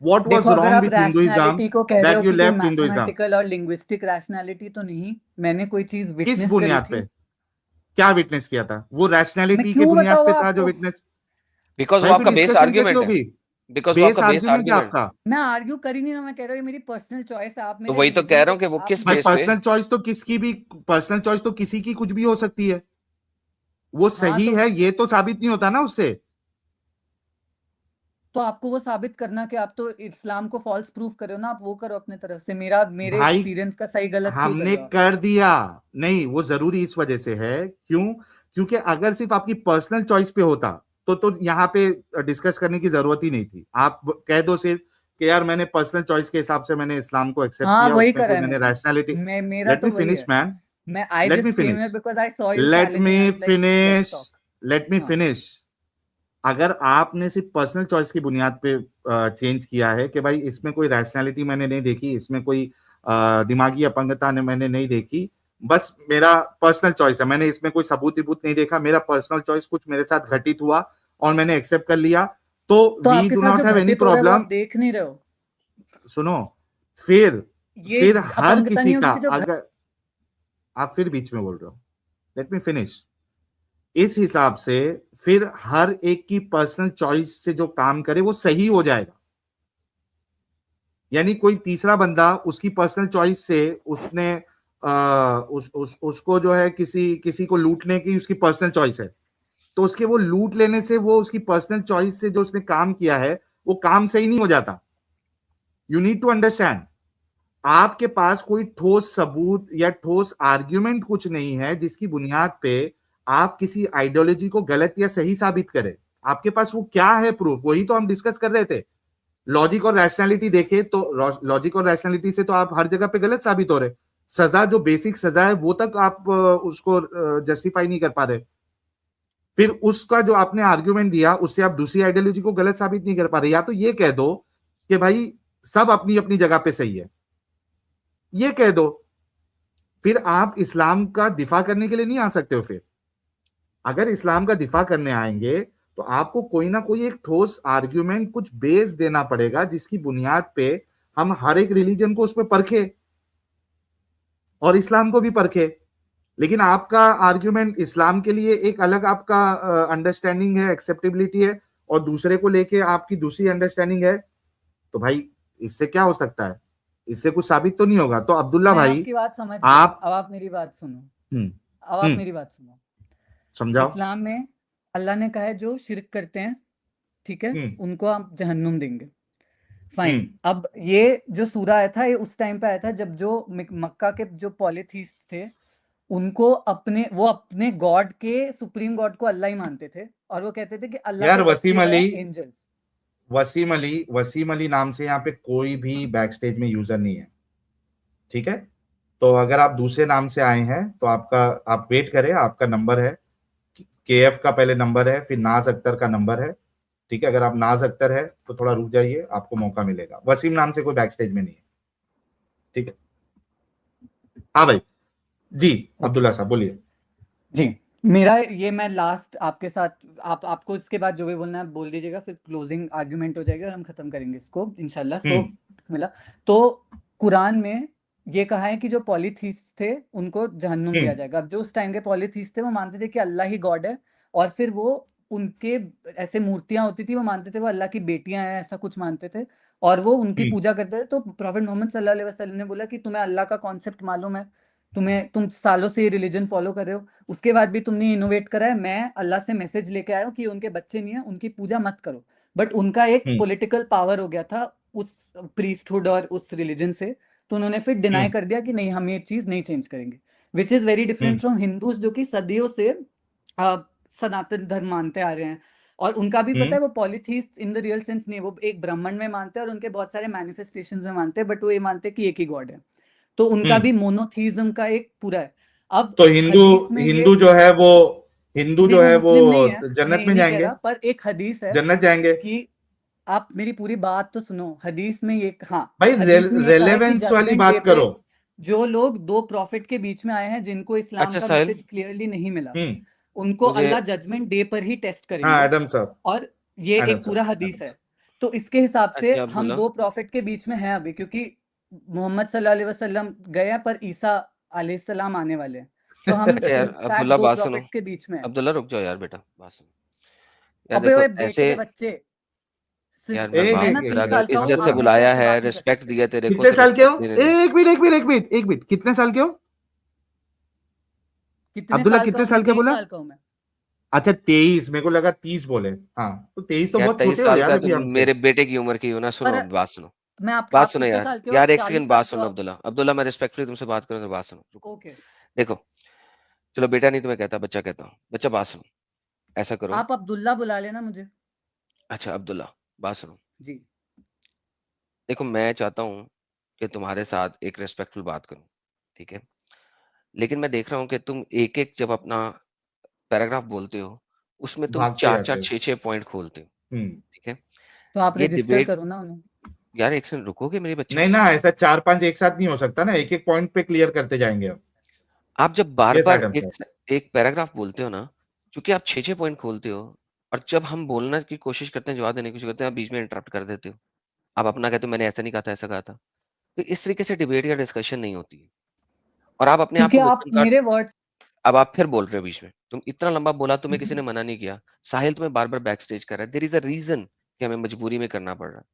[SPEAKER 1] व्हाट
[SPEAKER 3] देखो,
[SPEAKER 1] वाज
[SPEAKER 3] अगर
[SPEAKER 1] रॉन्ग
[SPEAKER 3] आप
[SPEAKER 1] विथ हिंदुइज्म
[SPEAKER 3] रैशनैलिटी को कह रहे हो
[SPEAKER 1] दैट यू
[SPEAKER 3] कि कोई
[SPEAKER 1] लेफ्ट हिंदुइज्म।
[SPEAKER 3] मैथमेटिकल और लिंग्विस्टिक रैशनैलिटी, तो नहीं, मैंने कोई चीज
[SPEAKER 1] किस
[SPEAKER 3] विटनेस करी
[SPEAKER 1] बुनियाद पे,
[SPEAKER 3] थी।
[SPEAKER 1] क्या विटनेस किया था, वो
[SPEAKER 3] मैं
[SPEAKER 1] रैशनैलिटी के
[SPEAKER 3] क्यों
[SPEAKER 1] बुनियाद पे
[SPEAKER 3] बताऊँ
[SPEAKER 1] था जो
[SPEAKER 3] आपको।
[SPEAKER 1] विटनेस।
[SPEAKER 2] बिकॉज वो
[SPEAKER 1] भाई फिर
[SPEAKER 2] आपका बेस
[SPEAKER 1] डिस्कशन कैसे
[SPEAKER 2] आर्ग्यूमेंट है।
[SPEAKER 1] होगी।
[SPEAKER 2] बिकॉज वो
[SPEAKER 1] बेस
[SPEAKER 2] आपका बेस
[SPEAKER 1] आर्ग्यूमेंट है
[SPEAKER 2] आर्ग्यूमेंट।
[SPEAKER 1] आपका।
[SPEAKER 3] मैं आर्ग्यू कर ही नहीं रहा, मैं कह रहा हूँ ये मेरी पर्सनल चॉइस है। आप
[SPEAKER 2] तो
[SPEAKER 3] मेरे
[SPEAKER 2] वही तो कह
[SPEAKER 3] रिलीजन
[SPEAKER 2] रहा
[SPEAKER 3] को
[SPEAKER 2] हूँ कि वो
[SPEAKER 3] आप
[SPEAKER 2] किस
[SPEAKER 1] भाई
[SPEAKER 2] बेस पे।
[SPEAKER 1] पर्सनल चॉइस तो किसकी भी, पर्सनल चॉइस तो किसी की कुछ भी हो सकती है। वो
[SPEAKER 3] हाँ,
[SPEAKER 1] सही है ये तो साबित नहीं होता ना उससे।
[SPEAKER 3] तो आपको वो साबित करना कि आप तो इस्लाम को फॉल्स प्रूफ कर रहे हो ना, आप वो करो अपने तरफ से। मेरे
[SPEAKER 1] भाई
[SPEAKER 3] एक्सपीरियंस का सही गलत क्यों कर
[SPEAKER 1] हमने
[SPEAKER 3] रहे हो आप।
[SPEAKER 1] कर दिया। नहीं वो जरूरी इस वजह से है, क्यों, क्योंकि अगर सिर्फ आपकी पर्सनल चॉइस पे होता तो यहाँ पे डिस्कस करने की जरूरत ही नहीं थी। आप कह दो सिर्फ कि यार मैंने पर्सनल चॉइस के हिसाब से मैंने इस्लाम को एक्सेप्ट
[SPEAKER 3] हाँ,
[SPEAKER 1] किया,
[SPEAKER 3] वही
[SPEAKER 1] उसमें
[SPEAKER 3] करा
[SPEAKER 1] कोई
[SPEAKER 3] है
[SPEAKER 1] मैंने
[SPEAKER 3] मैंने।
[SPEAKER 1] रैशनैलिटी।
[SPEAKER 3] मेरा
[SPEAKER 1] लेट
[SPEAKER 3] तो
[SPEAKER 1] मी
[SPEAKER 3] वही
[SPEAKER 1] फिनिश
[SPEAKER 3] है।
[SPEAKER 1] मैन,
[SPEAKER 3] मैं I
[SPEAKER 1] let me
[SPEAKER 3] just came
[SPEAKER 1] finish,
[SPEAKER 3] here because I saw you
[SPEAKER 1] let
[SPEAKER 3] challenging. I
[SPEAKER 1] me
[SPEAKER 3] was like let's
[SPEAKER 1] finish,
[SPEAKER 3] talk.
[SPEAKER 1] Let me
[SPEAKER 3] हाँ,
[SPEAKER 1] फिनिश। अगर आपने सिर्फ पर्सनल चॉइस की बुनियाद पे चेंज किया है कि भाई इसमें कोई रैशनैलिटी मैंने नहीं देखी, इसमें कोई दिमागी अपंगता ने मैंने नहीं देखी, बस मेरा पर्सनल चॉइस है, मैंने इसमें कोई सबूत विबूत नहीं देखा, मेरा पर्सनल चॉइस कुछ मेरे साथ घटित हुआ और मैंने एक्सेप्ट कर लिया, तो
[SPEAKER 3] तो
[SPEAKER 1] वी
[SPEAKER 3] आपके
[SPEAKER 1] डू
[SPEAKER 3] साथ जो
[SPEAKER 1] नॉट हैव एनी
[SPEAKER 3] घटित हो रहा है वो आप
[SPEAKER 1] प्रॉब्लम।
[SPEAKER 3] देख नहीं रहे हो।
[SPEAKER 1] सुनो, फिर
[SPEAKER 3] ये
[SPEAKER 1] फिर हर
[SPEAKER 3] अपंगता
[SPEAKER 1] किसी
[SPEAKER 3] नहीं
[SPEAKER 1] का,
[SPEAKER 3] होगी कि जो
[SPEAKER 1] अगर आप फिर बीच में बोल रहे हो, लेट मी फिनिश। इस हिसाब से फिर हर एक की पर्सनल चॉइस से जो काम करे वो सही हो जाएगा। यानी कोई तीसरा बंदा उसकी पर्सनल चॉइस से उसने उसको जो है किसी किसी को लूटने की उसकी पर्सनल चॉइस है, तो उसके वो लूट लेने से वो उसकी पर्सनल चॉइस से जो उसने काम किया है वो काम सही नहीं हो जाता। You need to understand. आपके पास कोई ठोस सबूत या ठोस आर्ग्यूमेंट कुछ नहीं है जिसकी बुनियाद पे आप किसी आइडियोलॉजी को गलत या सही साबित करें। आपके पास वो क्या है प्रूफ, वही तो हम डिस्कस कर रहे थे। लॉजिक और रैशनैलिटी देखे तो लॉजिक और रैशनैलिटी से तो आप हर जगह पे गलत साबित हो रहे। सजा जो बेसिक सजा है वो तक आप उसको जस्टिफाई नहीं कर पा रहे। फिर उसका जो आपने आर्ग्यूमेंट दिया उससे आप दूसरी आइडियोलॉजी को गलत साबित नहीं कर पा रहे। या तो ये कह दो कि भाई सब अपनी अपनी जगह पे सही है, ये कह दो, फिर आप इस्लाम का दिफा करने के लिए नहीं आ सकते हो। फिर अगर इस्लाम का दिफा करने आएंगे तो आपको कोई ना कोई एक ठोस आर्ग्यूमेंट, कुछ बेस देना पड़ेगा जिसकी बुनियाद पे हम हर एक रिलीजन को उस पर परखे और इस्लाम को भी परखे। लेकिन आपका आर्ग्यूमेंट इस्लाम के लिए एक अलग आपका अंडरस्टैंडिंग है, एक्सेप्टेबिलिटी है, और दूसरे को लेके आपकी दूसरी अंडरस्टैंडिंग है, तो भाई इससे क्या हो सकता है, इससे कुछ साबित तो नहीं होगा। तो अब्दुल्ला
[SPEAKER 3] मैं
[SPEAKER 1] भाई
[SPEAKER 3] आपकी बात समझ गया।
[SPEAKER 1] आप
[SPEAKER 3] अब आप मेरी बात सुनो।
[SPEAKER 1] हम्म
[SPEAKER 3] अब आप
[SPEAKER 1] हम्म
[SPEAKER 3] मेरी बात सुनो।
[SPEAKER 1] समझाओ।
[SPEAKER 3] इस्लाम में अल्लाह ने कहा है जो शिर्क करते हैं, ठीक है,
[SPEAKER 1] हम्म
[SPEAKER 3] उनको आप जहन्नुम देंगे। फाइन।
[SPEAKER 1] हम्म
[SPEAKER 3] अब ये जो सूरा आया था, ये उस टाइम पे आया था जब जो मक्का के जो पॉलीथीस्ट थे उनको वो अपने गॉड के सुप्रीम गॉड को अल्लाह ही मानते थे और वो कहते थे कि अल्लाह
[SPEAKER 1] यार
[SPEAKER 3] के बच्चे हैं एंजल्स।
[SPEAKER 1] वसीम अली नाम से यहाँ पे कोई भी बैक स्टेज में यूजर नहीं है, ठीक है। तो अगर आप दूसरे नाम से आए हैं तो आप वेट करें, आपका नंबर है KF का पहले नंबर है, फिर नाज अख्तर का नंबर है, ठीक है। अगर आप नाज अख्तर है तो थोड़ा रुक जाइए, आपको मौका मिलेगा। वसीम नाम से कोई बैक स्टेज में नहीं है, ठीक है। हाँ भाई जी, अब्दुल्ला साहब बोलिए।
[SPEAKER 3] जी, मेरा ये मैं लास्ट आपके साथ आपको इसके बाद जो भी बोलना है बोल दीजिएगा, फिर क्लोजिंग आर्ग्यूमेंट हो जाएगा और हम खत्म करेंगे इसको इंशाल्लाह। सो बिस्मिल्लाह। तो कुरान में ये कहा है कि जो पॉलीथीस्ट थे उनको जहन्नुम दिया जाएगा। अब जो उस टाइम के पॉलीथीस्ट थे वो मानते थे कि अल्लाह ही गॉड है, और फिर वो उनके ऐसे मूर्तियां होती थी, वो मानते थे वो अल्लाह की बेटियां हैं, ऐसा कुछ मानते थे, और वो उनकी पूजा करते थे। तो प्रॉफेट मोहम्मद सल्लल्लाहु अलैहि वसल्लम ने बोला कि तुम्हें अल्लाह का कॉन्सेप्ट मालूम है, तुम सालों से ये रिलीजन फॉलो कर रहे हो, उसके बाद भी तुमने इनोवेट करा है। मैं अल्लाह से मैसेज लेके आया हूँ कि उनके बच्चे नहीं है, उनकी पूजा मत करो। बट उनका एक पॉलिटिकल पावर हो गया था उस प्रीस्टहुड और उस रिलीजन से, तो उन्होंने फिर डिनाई कर दिया कि नहीं, हम ये चीज नहीं चेंज करेंगे, which is very different from Hindus जो कि सदियों से सनातन धर्म मानते आ रहे हैं। और उनका भी पता है वो पॉलीथीस्ट इन द रियल सेंस नहीं है, वो एक ब्राह्मण में मानते हैं और उनके बहुत सारे मैनिफेस्टेशन में मानते हैं, बट वो ये मानते हैं कि एक ही गॉड है। तो उनका भी मोनोथीज्म का एक पूरा है। अब
[SPEAKER 1] तो हिंदू जो है वो
[SPEAKER 3] मुस्लिम नहीं है,
[SPEAKER 1] जन्नत
[SPEAKER 3] मैं
[SPEAKER 1] में
[SPEAKER 3] ये नहीं कह
[SPEAKER 1] जाएंगे,
[SPEAKER 3] रहा, पर एक हदीस है
[SPEAKER 1] जन्नत जाएंगे।
[SPEAKER 3] कि आप मेरी पूरी बात तो सुनो। हदीस में ये
[SPEAKER 1] भाई
[SPEAKER 3] हदीस में ये कहा है कि
[SPEAKER 1] रेलेवेंस वाली
[SPEAKER 3] जजमेंट डे
[SPEAKER 1] बात
[SPEAKER 3] पे
[SPEAKER 1] करो।
[SPEAKER 3] जो लोग दो प्रॉफिट के बीच में आए हैं, जिनको इस्लाम
[SPEAKER 2] अच्छा
[SPEAKER 3] का
[SPEAKER 2] साहिल,
[SPEAKER 3] मैसेज क्लियरली नहीं मिला, उनको
[SPEAKER 2] मुझे
[SPEAKER 3] अल्लाह जजमेंट डे पर ही टेस्ट
[SPEAKER 1] हाँ
[SPEAKER 3] करेंगे।
[SPEAKER 1] एडम साहब,
[SPEAKER 3] और ये
[SPEAKER 1] एडम
[SPEAKER 3] एक पूरा
[SPEAKER 1] साहब,
[SPEAKER 3] हदीस है। तो इसके हिसाब से
[SPEAKER 2] अच्छा
[SPEAKER 3] हम
[SPEAKER 2] अब्दुल्ला,
[SPEAKER 3] दो प्रॉफिट के बीच में हैं अभी, क्योंकि मोहम्मद सल्लल्लाहु अलैहि वसल्लम गए हैं पर ईसा अलैहिस्सलाम आने वाले हैं, तो हम
[SPEAKER 2] अच्छा यार
[SPEAKER 3] इनफैक्ट
[SPEAKER 2] अब्दुल्ला
[SPEAKER 3] दो
[SPEAKER 2] बात सुनो,
[SPEAKER 3] प्रॉफिट्स के बीच में हैं।
[SPEAKER 2] अब्दुल्ला रुक जाओ यार बेटा, बात सुनो यार।
[SPEAKER 3] अबे
[SPEAKER 2] देखो
[SPEAKER 3] ओए बेटे
[SPEAKER 2] ऐसे,
[SPEAKER 3] के बच्चे,
[SPEAKER 2] यार मैं
[SPEAKER 1] एक
[SPEAKER 3] मैं
[SPEAKER 2] बात
[SPEAKER 3] ना
[SPEAKER 1] एक
[SPEAKER 2] कर,
[SPEAKER 3] 30
[SPEAKER 2] अगर
[SPEAKER 3] साल का हूँ,
[SPEAKER 2] इज्जत से
[SPEAKER 3] आप मेरे से
[SPEAKER 2] बुलाया
[SPEAKER 3] ऐसे
[SPEAKER 2] है,
[SPEAKER 3] बात नहीं कर
[SPEAKER 2] रिस्पेक्ट
[SPEAKER 3] सकते।
[SPEAKER 2] दिया तेरे को,
[SPEAKER 1] कितने
[SPEAKER 2] तो
[SPEAKER 1] साल के
[SPEAKER 2] रिस्पेक्ट
[SPEAKER 1] हो?
[SPEAKER 2] देने दे।
[SPEAKER 1] एक मिनट, कितने साल के हो
[SPEAKER 3] कितने
[SPEAKER 1] अब्दुल्ला?
[SPEAKER 3] साल का
[SPEAKER 1] कितने
[SPEAKER 3] हूँ मैं?
[SPEAKER 1] साल के
[SPEAKER 3] 23
[SPEAKER 1] बोला?
[SPEAKER 3] साल का हूँ मैं।
[SPEAKER 1] अच्छा 23, मेरे को लगा 30 बोले। हाँ तो 23 तो
[SPEAKER 2] यार
[SPEAKER 1] बहुत
[SPEAKER 2] 23
[SPEAKER 1] छोटे हो
[SPEAKER 2] साल
[SPEAKER 1] यार
[SPEAKER 2] का तो
[SPEAKER 1] अभी हमसे।
[SPEAKER 2] मेरे बेटे की उम्र की हो ना। सुनो
[SPEAKER 3] पर
[SPEAKER 2] बात सुनो,
[SPEAKER 3] मैं
[SPEAKER 2] बात
[SPEAKER 3] आप
[SPEAKER 2] सुनो
[SPEAKER 3] कितने
[SPEAKER 2] यार,
[SPEAKER 3] साल के हो? आप
[SPEAKER 2] यार एक
[SPEAKER 3] 40
[SPEAKER 2] सेकंड बात
[SPEAKER 3] साल के हो
[SPEAKER 2] सुनो
[SPEAKER 3] आप।
[SPEAKER 2] अब्दुल्ला, अब्दुल्ला मैं रिस्पेक्टफुली तुमसे बात करूं तो बात सुनो, रुको।
[SPEAKER 3] ओके,
[SPEAKER 2] देखो, चलो बेटा नहीं तुम्हें कहता, बच्चा कहता हूँ। बच्चा बात सुनो, ऐसा करो।
[SPEAKER 3] आप अब्दुल्ला बुला लेना मुझे।
[SPEAKER 2] अच्छा अब्दुल्ला, बात सुनो।
[SPEAKER 3] जी।
[SPEAKER 2] देखो मैं चाहता हूँ कि तुम्हारे साथ एक रिस्पेक्टफुल बात करूं, ठीक है। लेकिन मैं देख रहा हूँ कि तुम एक एक जब अपना पैराग्राफ बोलते हो, उसमें तुम
[SPEAKER 1] भागते
[SPEAKER 2] चार चार
[SPEAKER 1] रहते हो।
[SPEAKER 2] 6 पॉइंट खोलते हो, ठीक है।
[SPEAKER 3] तो आप
[SPEAKER 2] ये
[SPEAKER 3] रजिस्टर
[SPEAKER 2] डिबेट,
[SPEAKER 3] करो ना उन्हें।
[SPEAKER 2] यार एक सेकंड रुकोगे मेरे बच्चे?
[SPEAKER 1] नहीं ना, ऐसा 4-5 एक साथ नहीं हो सकता ना, एक एक पॉइंट पे क्लियर करते जाएंगे हम।
[SPEAKER 2] आप जब बार
[SPEAKER 1] यस
[SPEAKER 2] बार
[SPEAKER 1] एडम
[SPEAKER 2] एक
[SPEAKER 1] साहब।
[SPEAKER 2] एक पैराग्राफ बोलते हो ना, क्योंकि आप 6 पॉइंट खोलते हो, और जब हम बोलने की कोशिश करते हैं, जवाब देने की कोशिश करते हैं, आप बीच में इंटरप्ट कर देते हो। आप अपना कहते हो मैंने ऐसा नहीं कहा था, ऐसा कहा था। तो इस तरीके से डिबेट या डिस्कशन नहीं होती है। और आप अपने आप
[SPEAKER 3] क्योंकि
[SPEAKER 2] को
[SPEAKER 3] आप
[SPEAKER 2] विक्टिम कार्ड,
[SPEAKER 3] मेरे वर्ड्स
[SPEAKER 2] अब आप फिर बोल रहे हो बीच में। तुम इतना लंबा बोला, तुम्हें किसी ने मना नहीं किया। साहिल तुम्हें बार बार बैक स्टेज कर रहा है, देयर इज अ रीजन कि हमें मजबूरी में करना पड़ रहा है।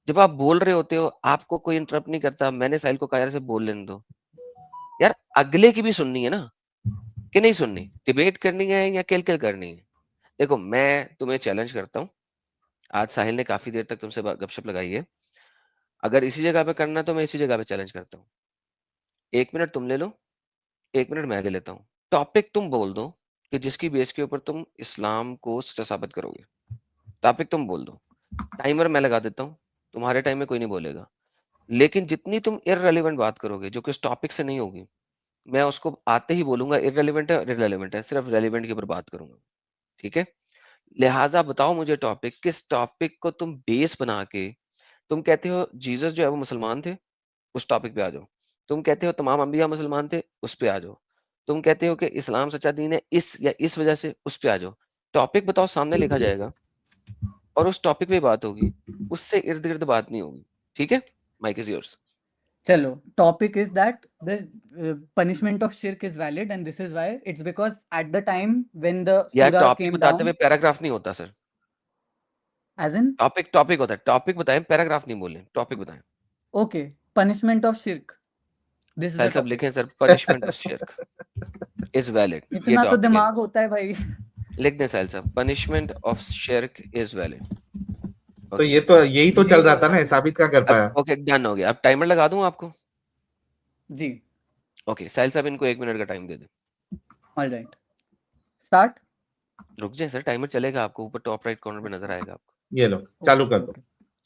[SPEAKER 2] जब आप बोल रहे होते हो, आपको कोई इंटरप्ट नहीं करता। मैंने साहिल को कहा यार से बोल लेने दो यार, अगले की भी सुननी है ना, कि नहीं सुननी? डिबेट करनी है या किल किल करनी है? देखो मैं तुम्हें चैलेंज करता हूँ। आज साहिल ने काफी देर तक तुमसे गपशप लगाई है। अगर इसी जगह पे करना है तो मैं इसी जगह पे चैलेंज करता हूँ। 1 मिनट तुम ले लो, 1 मिनट मैं ले लेता हूँ। टॉपिक तुम बोल दो कि जिसकी बेस के ऊपर तुम इस्लाम को साबित करोगे। टॉपिक तुम बोल दो, टाइमर मैं लगा देता हूँ। तुम्हारे टाइम में कोई नहीं बोलेगा। लेकिन जितनी तुम इररेलेवेंट बात करोगे जो कि उस टॉपिक से नहीं होगी, मैं उसको आते ही बोलूंगा इररेलेवेंट है, इररेलेवेंट है। सिर्फ रेलेवेंट के ऊपर बात करूंगा, ठीक है। लिहाजा बताओ मुझे टॉपिक, किस टॉपिक को तुम बेस बना के तुम कहते हो जीसस जो है वो मुसलमान थे, उस टॉपिक पे आ जाओ। तुम कहते हो तमाम अंबिया मुसलमान थे, उस पे आ जाओ। तुम कहते हो कि इस्लाम सच्चा दीन है इस या इस वजह से, उस पे आ जाओ। टॉपिक बताओ, सामने लिखा जाएगा और उस टॉपिक पे बात होगी, उससे इर्द गिर्द बात नहीं होगी, ठीक है। Mic is yours.
[SPEAKER 3] चलो, topic is that the punishment of शिर्क is valid and this is why it's because at the time when the
[SPEAKER 2] यार
[SPEAKER 3] सूरा
[SPEAKER 2] टॉपिक
[SPEAKER 3] केम
[SPEAKER 2] बताते
[SPEAKER 3] डाउन,
[SPEAKER 2] हुए पैराग्राफ नहीं होता sir.
[SPEAKER 3] As in
[SPEAKER 2] topic topic होता है, टॉपिक बताएं, पैराग्राफ नहीं बोले, टॉपिक बताएं।
[SPEAKER 3] ओके, पनिशमेंट ऑफ शिर्क, दिस इज
[SPEAKER 2] साहिल
[SPEAKER 3] द
[SPEAKER 2] साहब
[SPEAKER 3] टॉपिक।
[SPEAKER 2] लिखें सर, पनिशमेंट ऑफ शिर्क इज वैलिड, ये
[SPEAKER 3] इतना तो
[SPEAKER 2] टॉपिक है।
[SPEAKER 3] दिमाग होता है भाई।
[SPEAKER 2] लिख दें साहिल साहब, पनिशमेंट ऑफ शिर्क इज वैलिड।
[SPEAKER 1] तो
[SPEAKER 2] ओके,
[SPEAKER 1] यही तो चल
[SPEAKER 3] यही
[SPEAKER 1] रहा
[SPEAKER 3] तो
[SPEAKER 1] था
[SPEAKER 3] होता
[SPEAKER 1] ना,
[SPEAKER 3] है।
[SPEAKER 1] साबित क्या कर
[SPEAKER 2] अब
[SPEAKER 1] पाया।
[SPEAKER 2] ओके डन हो गया। अब टाइमर लगा दूं आपको?
[SPEAKER 3] जी।
[SPEAKER 2] ओके साहिल साहब इनको 1 मिनट का टाइम दे दें।
[SPEAKER 3] All right, start.
[SPEAKER 2] रुक जाए सर, टाइमर चलेगा, आपको ऊपर टॉप राइट कॉर्नर पे नजर आएगा आपको।
[SPEAKER 1] ये लो चालू कर दो।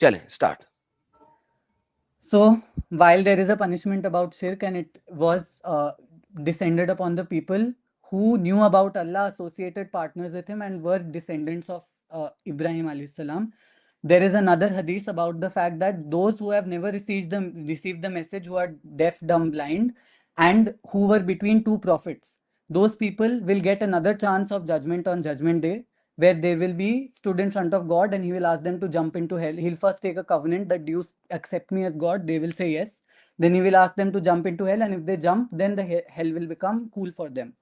[SPEAKER 2] चलें, start.
[SPEAKER 3] So, while there is a punishment about shirk and it was descended upon the people who knew about Allah, associated partners with him, and were descendants of Ibrahim alayhi salam, there is another hadith about the fact that those who have never received the message, who are deaf, dumb, blind, and who were between two prophets, those people will get another chance of judgment on Judgment Day, where they will be stood in front of God and he will ask them to jump into hell. He'll first take a covenant that, do you accept me as God? They will say yes. Then he will ask them to jump into hell, and if they jump, then the hell will become cool for them.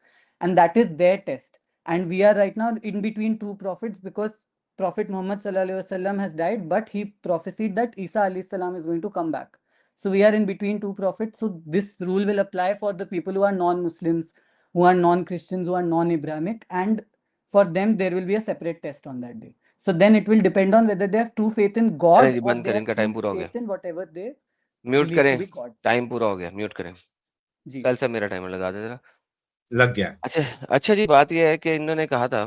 [SPEAKER 3] And that is their test. And we are right now in between two prophets, because Prophet Muhammad sallallahu alaihi wasallam has died, but he prophesied that Isa alayhi salam is going to come back. So we are in between two prophets. So this rule will apply for the people who are non-Muslims, who are non-Christians, who are non-Abrahamic, and for them there will be a separate test on that day. So then it will depend on whether they have true faith in God
[SPEAKER 2] अरे जी,
[SPEAKER 3] or
[SPEAKER 2] बंद
[SPEAKER 3] they
[SPEAKER 2] करें,
[SPEAKER 3] have
[SPEAKER 2] इनका time
[SPEAKER 3] true
[SPEAKER 2] पूरा हो गया।
[SPEAKER 3] faith in whatever they
[SPEAKER 2] mute
[SPEAKER 3] believe to
[SPEAKER 2] करें,
[SPEAKER 3] be God.
[SPEAKER 2] Time पूरा हो गया, म्यूट करें।
[SPEAKER 3] जी
[SPEAKER 2] कल से मेरा टाइमर लगा दे जरा।
[SPEAKER 1] लग गया।
[SPEAKER 2] अच्छा जी, बात ये है कि इन्होंने कहा था,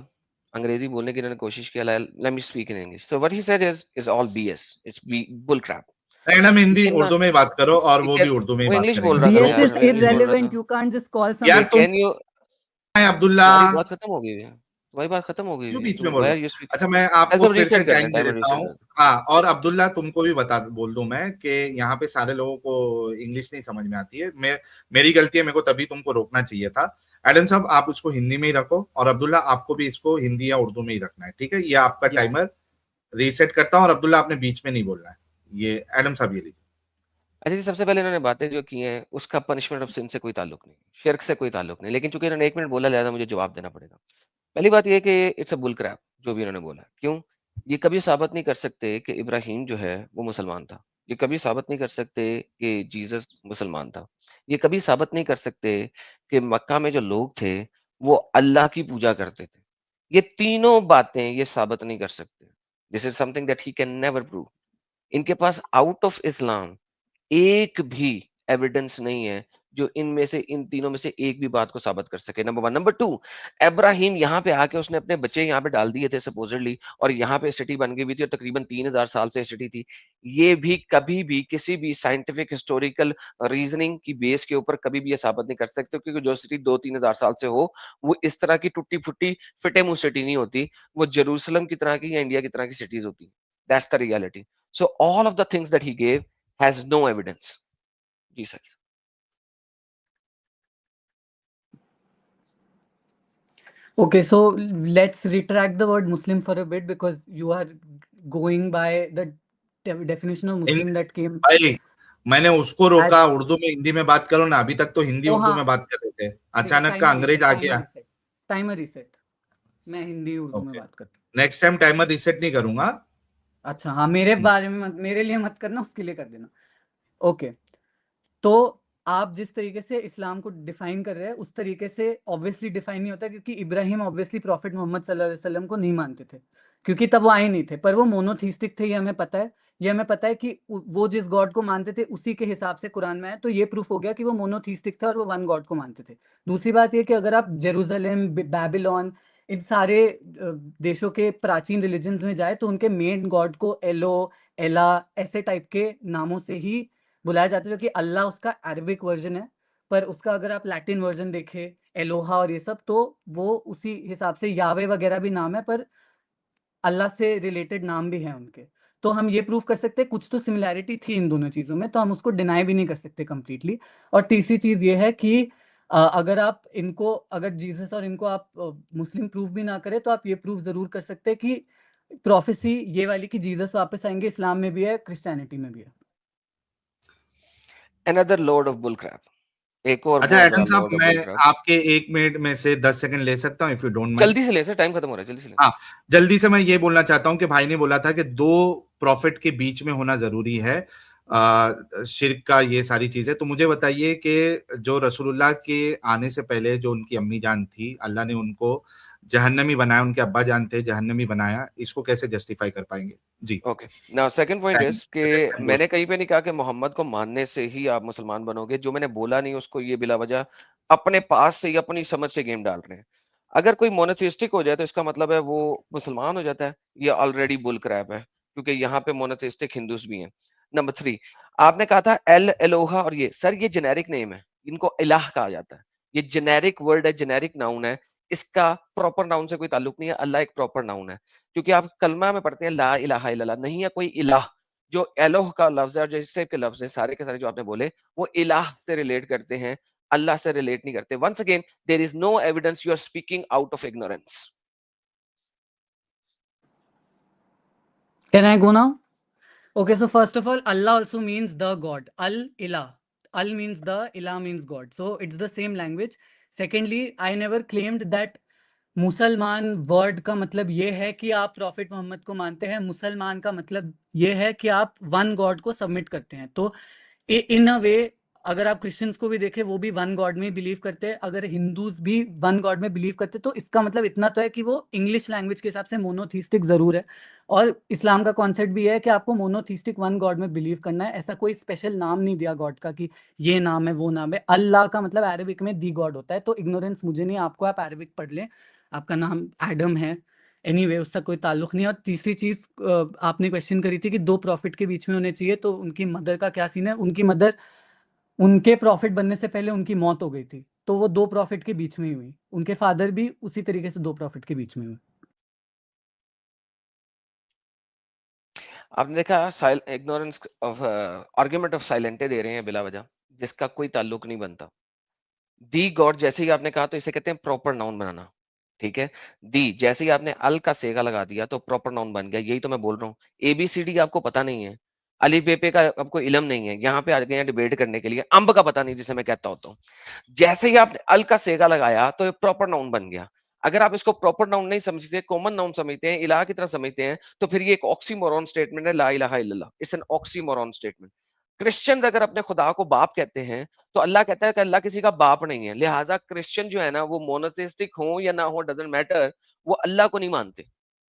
[SPEAKER 2] अंग्रेजी बोलने की इन्होंने कोशिश किया। Let me speak in English. So what he said is all BS, it's bull crap.
[SPEAKER 1] Madam Hindi Urdu में बात करो, और वो भी उर्दू में ही
[SPEAKER 2] वो
[SPEAKER 1] बात
[SPEAKER 2] इंग्लिश
[SPEAKER 1] करेंगे।
[SPEAKER 2] बोल रहा था
[SPEAKER 3] BS
[SPEAKER 2] यार,
[SPEAKER 3] is
[SPEAKER 2] मैं इंग्लिश बोल रहा
[SPEAKER 3] irrelevant.
[SPEAKER 2] था।
[SPEAKER 3] You can't just call
[SPEAKER 1] यार
[SPEAKER 3] someone.
[SPEAKER 1] तुम
[SPEAKER 2] कैन यू,
[SPEAKER 1] अब्दुल्ला
[SPEAKER 2] तुम्हारी बात खत्म हो गई है, तुम्हारी बात खत्म हो गई
[SPEAKER 1] क्यों
[SPEAKER 2] है,
[SPEAKER 1] बीच में
[SPEAKER 2] तुम
[SPEAKER 1] बोल
[SPEAKER 2] व्हाई
[SPEAKER 1] रहे
[SPEAKER 2] आर
[SPEAKER 1] हो?
[SPEAKER 2] You speaking?
[SPEAKER 1] अच्छा मैं आपको
[SPEAKER 2] सब
[SPEAKER 1] फिर से
[SPEAKER 2] रीसेट कर
[SPEAKER 1] टाइम
[SPEAKER 2] लें,
[SPEAKER 1] दे
[SPEAKER 2] टाइमर
[SPEAKER 1] देता
[SPEAKER 2] रीसेट
[SPEAKER 1] हूँ।
[SPEAKER 2] कर।
[SPEAKER 1] हाँ, और अब्दुल्ला तुमको भी बोल दूं मैं कि यहाँ पे सारे लोगों को इंग्लिश नहीं समझ में आती है। मेरी गलती है, मेरे को तभी तुमको रोकना चाहिए था। एडम साहब आप उसको हिंदी में ही रखो, और अब्दुल्ला आपको भी इसको हिंदी या उर्दू में ही रखना है, ठीक है? ये आपका टाइमर रीसेट करता हूँ, और अब्दुल्ला आपने बीच में नहीं बोलना है। ये एडम साहब ये लीजिए।
[SPEAKER 2] अच्छा जी, सबसे पहले इन्होंने बातें जो की हैं, उसका पनिशमेंट ऑफ सिन से कोई ताल्लुक नहीं, शिर्क से कोई ताल्लुक नहीं। लेकिन चूंकि इन्होंने 1 मिनट बोला, लिहाजा मुझे जवाब देना पड़ेगा। पहली बात ये है कि इट्स अ बुल क्रैप जो भी इन्होंने बोला। क्यों? ये कभी साबित नहीं कर सकते कि इब्राहिम जो है वो मुसलमान था। ये कभी साबित नहीं कर सकते कि जीसस मुसलमान था। ये कभी साबित नहीं कर सकते कि मक्का में जो लोग थे वो अल्लाह की पूजा करते थे। ये तीनों बातें ये साबित नहीं कर सकते। This is something that he can never prove. इनके पास आउट ऑफ इस्लाम एक भी एविडेंस नहीं है जो इनमें से, इन तीनों में से एक भी बात को साबित कर सके। नंबर 1। नंबर 2, इब्राहिम यहाँ पे आके उसने अपने बच्चे यहाँ पे डाल दिए थे सपोजिटली, और यहाँ पे सिटी बन गई हुई थी, और तकरीबन 3000 साल से सिटी थी। ये भी कभी भी किसी भी साइंटिफिक हिस्टोरिकल रीजनिंग की बेस के ऊपर कभी भी ये साबित नहीं कर सकते, क्योंकि जो सिटी 2-3 हजार साल से हो, वो इस तरह की टूटी फुटी फिटे मुंह सिटी नहीं होती। वो जेरूसलम की तरह की या इंडिया की तरह की सिटीज होती। That's the reality. So all of the things that he gave has no evidence. जी sir.
[SPEAKER 3] Okay, so let's retract the word Muslim for a bit, because you are going by the definition of Muslim that came.
[SPEAKER 1] भाई मैंने उसको रोका उर्दू में, हिंदी में बात करो ना। अभी तक तो हिंदी उर्दू में बात कर रहे थे, अचानक का अंग्रेज आ गया।
[SPEAKER 3] Timer reset. मैं हिंदी उर्दू में बात करता हूँ।
[SPEAKER 1] नेक्स्ट टाइम टाइमर रीसेट नहीं करूंगा।
[SPEAKER 3] अच्छा हाँ, मेरे बारे में मत, मेरे लिए मत करना, उसके लिए कर देना। ओके, तो आप जिस तरीके से इस्लाम को डिफाइन कर रहे हैं उस तरीके से ऑब्वियसली डिफाइन नहीं होता, क्योंकि इब्राहिम ऑब्वियसली प्रॉफिट मोहम्मद सल्लल्लाहु अलैहि वसल्लम को नहीं मानते थे, क्योंकि तब वो आए नहीं थे। पर वो मोनोथीस्टिक थे, ये हमें पता है। ये हमें पता है कि वो जिस गॉड को मानते थे उसी के हिसाब से कुरान में है, तो ये प्रूफ हो गया कि वो मोनोथीस्टिक थे और वो वन गॉड को मानते थे। दूसरी बात ये कि अगर आप जेरूसलम, बैबिलोन, इन सारे देशों के प्राचीन रिलीजन्स में जाए तो उनके मेन गॉड को एलो, एला ऐसे टाइप के नामों से ही बुलाया जाता है, जो कि अल्लाह उसका अरबिक वर्जन है। पर उसका अगर आप लैटिन वर्जन देखें, एलोहा और ये सब, तो वो उसी हिसाब से यावे वगैरह भी नाम है, पर अल्लाह से रिलेटेड नाम भी है उनके। तो हम ये प्रूव कर सकते हैं कुछ तो सिमिलैरिटी थी इन दोनों चीज़ों में, तो हम उसको डिनाई भी नहीं कर सकते कम्प्लीटली। और तीसरी चीज़ ये है कि अगर आप इनको, अगर जीसस और इनको आप मुस्लिम प्रूफ भी ना करें, तो आप ये प्रूफ ज़रूर कर सकते हैं कि प्रोफेसी ये वाली कि जीसस वापस आएंगे, इस्लाम में भी है, क्रिश्चियनिटी में भी है।
[SPEAKER 2] Another load of bullcrap. एक और
[SPEAKER 1] अच्छा
[SPEAKER 2] बहुत
[SPEAKER 1] एडम
[SPEAKER 2] बड़ा
[SPEAKER 1] साहब,
[SPEAKER 2] load of
[SPEAKER 1] मैं
[SPEAKER 2] bullcrap.
[SPEAKER 1] आपके 1 मिनट में से 10 सेकंड ले सकता हूँ, इफ यू डोंट माइंड?
[SPEAKER 2] जल्दी से ले सर, टाइम खत्म हो रहा है, जल्दी से ले।
[SPEAKER 1] हाँ, जल्दी से मैं ये बोलना चाहता हूँ कि भाई ने बोला था कि 2 प्रॉफिट के बीच में होना जरूरी है शिर्क का, ये सारी चीजें। तो मुझे बताइए कि जो रसूलुल्लाह के आने से पहले जो उनकी अम्मी जान थी, अल्लाह ने उनको जहन्नमी बनाया, उनके अब्बा जान थे, जहन्नमी बनाया, इसको कैसे जस्टिफाई कर पाएंगे? जी।
[SPEAKER 2] Okay, now second point is कि मैंने कहीं पे नहीं कहा कि मोहम्मद को मानने से ही आप मुसलमान बनोगे। जो मैंने बोला नहीं उसको ये बिला वजह अपने पास से या अपनी समझ से गेम डाल रहे हैं। अगर कोई मोनोथिस्टिक हो जाए तो इसका मतलब है वो मुसलमान हो जाता है, ये ऑलरेडी बुल क्रैप है, क्योंकि यहाँ पे मोनोथिस्टिक हिंदूज भी हैं। नंबर 3, आपने कहा था एल एलोहा, और ये सर ये जेनेरिक नेम है, इनको इलाह कहा जाता है। ये जेनेरिक वर्ड है, जेनेरिक नाउन है, इसका प्रॉपर नाउन से कोई ताल्लुक नहीं है। अल्लाह एक प्रॉपर नाउन है, क्योंकि आप कलमा में पढ़ते हैं ला इलाहा इल्लल्लाह, नहीं है कोई इलाह। जो एलोह का लफ्ज है और जिस टाइप के लफ्ज है सारे के सारे जो आपने बोले वो इलाह से रिलेट करते हैं, अल्लाह से रिलेट नहीं करते। Once again there is no evidence, you are speaking out of ignorance.
[SPEAKER 3] Can I go now? Okay, so first of all, Allah also means the God. Al-Ilah. Al means the, Ilah means God. So it's the same language. Secondly, I never claimed that मुसलमान word का मतलब ये है कि आप profit Mohammad को मानते हैं। मुसलमान का मतलब ये है कि आप वन गॉड को सबमिट करते हैं। तो इन अ वे अगर आप क्रिश्चियंस को भी देखें, वो भी वन गॉड में बिलीव करते हैं। अगर हिंदूज भी वन गॉड में बिलीव करते हैं, तो इसका मतलब इतना तो है कि वो इंग्लिश लैंग्वेज के हिसाब से मोनोथीस्टिक जरूर है। और इस्लाम का कॉन्सेप्ट भी है कि आपको मोनोथीस्टिक वन गॉड में बिलीव करना है। ऐसा कोई स्पेशल नाम नहीं दिया गॉड का कि ये नाम है वो नाम है। अल्लाह का मतलब अरबिक में दी गॉड होता है। तो इग्नोरेंस मुझे नहीं, आपको, आप अरबिक पढ़ लें। आपका नाम एडम है, एनीवे उसका कोई ताल्लुक नहीं है। और तीसरी चीज आपने क्वेश्चन करी थी कि दो प्रॉफिट के बीच में होने चाहिए, तो उनकी मदर का क्या सीन है। उनकी मदर, उनके प्रॉफिट बनने से पहले उनकी मौत हो गई थी, तो वो दो प्रॉफिट के बीच में ही हुई। उनके फादर भी उसी तरीके से दो प्रॉफिट के बीच में हुए।
[SPEAKER 2] आपने देखा इग्नोरेंस ऑफ आर्ग्यूमेंट ऑफ साइलेंटे दे रहे हैं बिला वजह, जिसका कोई ताल्लुक नहीं बनता। दी गॉड जैसे ही आपने कहा तो इसे कहते हैं प्रॉपर नाउन बनाना, ठीक है। दी जैसे ही आपने अल का सेगा लगा दिया तो प्रॉपर नाउन बन गया। यही तो मैं बोल रहा हूँ, एबीसीडी आपको पता नहीं है, अली बेपे का आपको इलम नहीं है, यहाँ पे आ गए हैं डिबेट करने के लिए। अंब का पता नहीं जिसे मैं कहता होता हूँ। जैसे ही आपने अल का सेगा लगाया तो ये प्रॉपर नाउन बन गया। अगर आप इसको प्रॉपर नाउन नहीं समझते, कॉमन नाउन समझते हैं, इलाह की तरह समझते हैं, तो फिर ये एक ऑक्सीमोरॉन स्टेटमेंट है, ला इलाहा इल्लल्लाह। It's an oxymoron statement. Christians अगर अपने खुदा को बाप कहते हैं, तो अल्लाह कहता है कि अल्लाह किसी का बाप नहीं है। लिहाजा क्रिश्चियन जो है ना, वो मोनोथेइस्टिक हो या ना हो, डजंट मैटर, वो अल्लाह को नहीं मानते।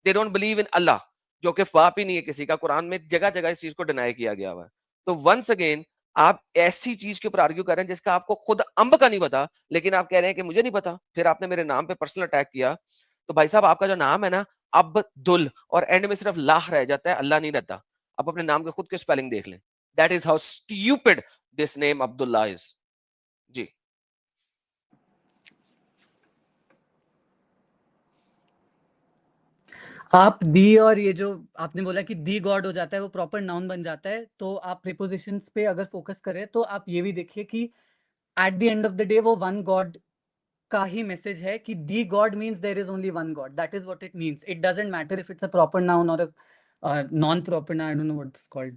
[SPEAKER 2] दे डोंट बिलीव इन अल्लाह, जो कि बाप ही नहीं है किसी का। कुरान में जगह जगह इस चीज को डिनाई किया गया हुआ है। तो वंस अगेन आप ऐसी चीज के ऊपर आर्ग्यू कर रहे हैं जिसका आपको खुद अंब का नहीं पता, लेकिन आप कह रहे हैं कि मुझे नहीं पता। फिर आपने मेरे नाम पे पर्सनल अटैक किया। तो भाई साहब, आपका जो नाम है ना, अब्दुल, और एंड में सिर्फ लाह रह जाता है, अल्लाह नहीं रहता। आप अपने नाम के खुद के स्पेलिंग देख लें। That is how stupid this name Abdullah is. जी।
[SPEAKER 3] आप दी, और ये जो आपने बोला कि दी गॉड हो जाता है, वो प्रॉपर नाउन बन जाता है। तो आप प्रीपोजिशंस पे अगर फोकस करें, तो आप ये भी देखिए कि at the end of the day वो वन गॉड का ही मैसेज है कि the God means there is only one God. That is what it means. It doesn't matter if it's a proper noun और a non-proper noun. I don't know what it's called.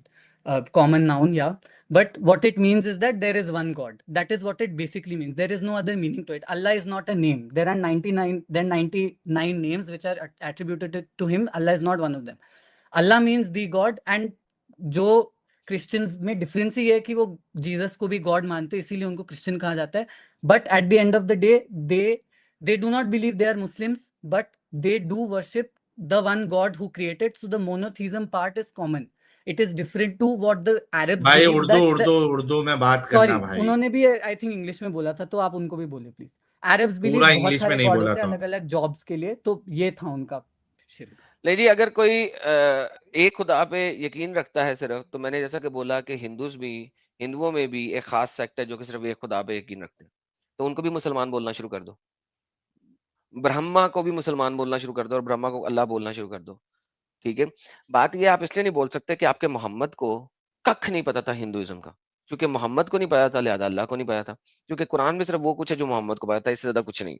[SPEAKER 3] Common noun, yeah. But what it means is that there is one God. That is what it basically means. There is no other meaning to it. Allah is not a name. There are 99 names which are attributed to him. Allah is not one of them. Allah means the God, and जो Christians में difference ही है कि वो Jesus को भी God मानते हैं, इसीलिए उनको क्रिश्चियन कहा जाता है। But at the end of the day they do not believe they are Muslims, but they do worship the one God who created. So the monotheism part is common. It is different to what the Arabs
[SPEAKER 1] भाई
[SPEAKER 3] believe,
[SPEAKER 1] Urdu
[SPEAKER 3] that
[SPEAKER 1] Urdu Urdu में बात
[SPEAKER 3] sorry,
[SPEAKER 1] करना भाई।
[SPEAKER 3] उन्होंने भी I think English में बोला था, तो आप उनको भी बोले प्लीज। अरब्स बिलीव
[SPEAKER 1] पूरा
[SPEAKER 3] बहुत
[SPEAKER 1] इंग्लिश में
[SPEAKER 3] सारे
[SPEAKER 1] नहीं
[SPEAKER 3] गॉड
[SPEAKER 1] बोला
[SPEAKER 3] होते हैं
[SPEAKER 1] था।
[SPEAKER 3] अलग अलग जॉब्स के लिए, तो ये था उनका शिर्क।
[SPEAKER 2] नहीं जी, अगर कोई एक खुदा पे यकीन रखता है सिर्फ, तो मैंने जैसा कि बोला कि हिंदुओं में भी एक खास सेक्ट है जो कि सिर्फ एक खुदा पे यकीन रखते हैं, तो उनको भी मुसलमान बोलना शुरू कर दो। ब्रह्मा को भी मुसलमान बोलना शुरू कर दो और ब्रह्मा को अल्लाह बोलना शुरू कर दो, ठीक है। बात ये आप इसलिए नहीं बोल सकते कि आपके मोहम्मद को कख नहीं पता था हिंदुइज्म का, क्योंकि मोहम्मद को नहीं पता था, लिहाजा अल्लाह को नहीं पता था, क्योंकि कुरान में सिर्फ वो कुछ है जो मोहम्मद को पता था, इससे ज्यादा कुछ नहीं।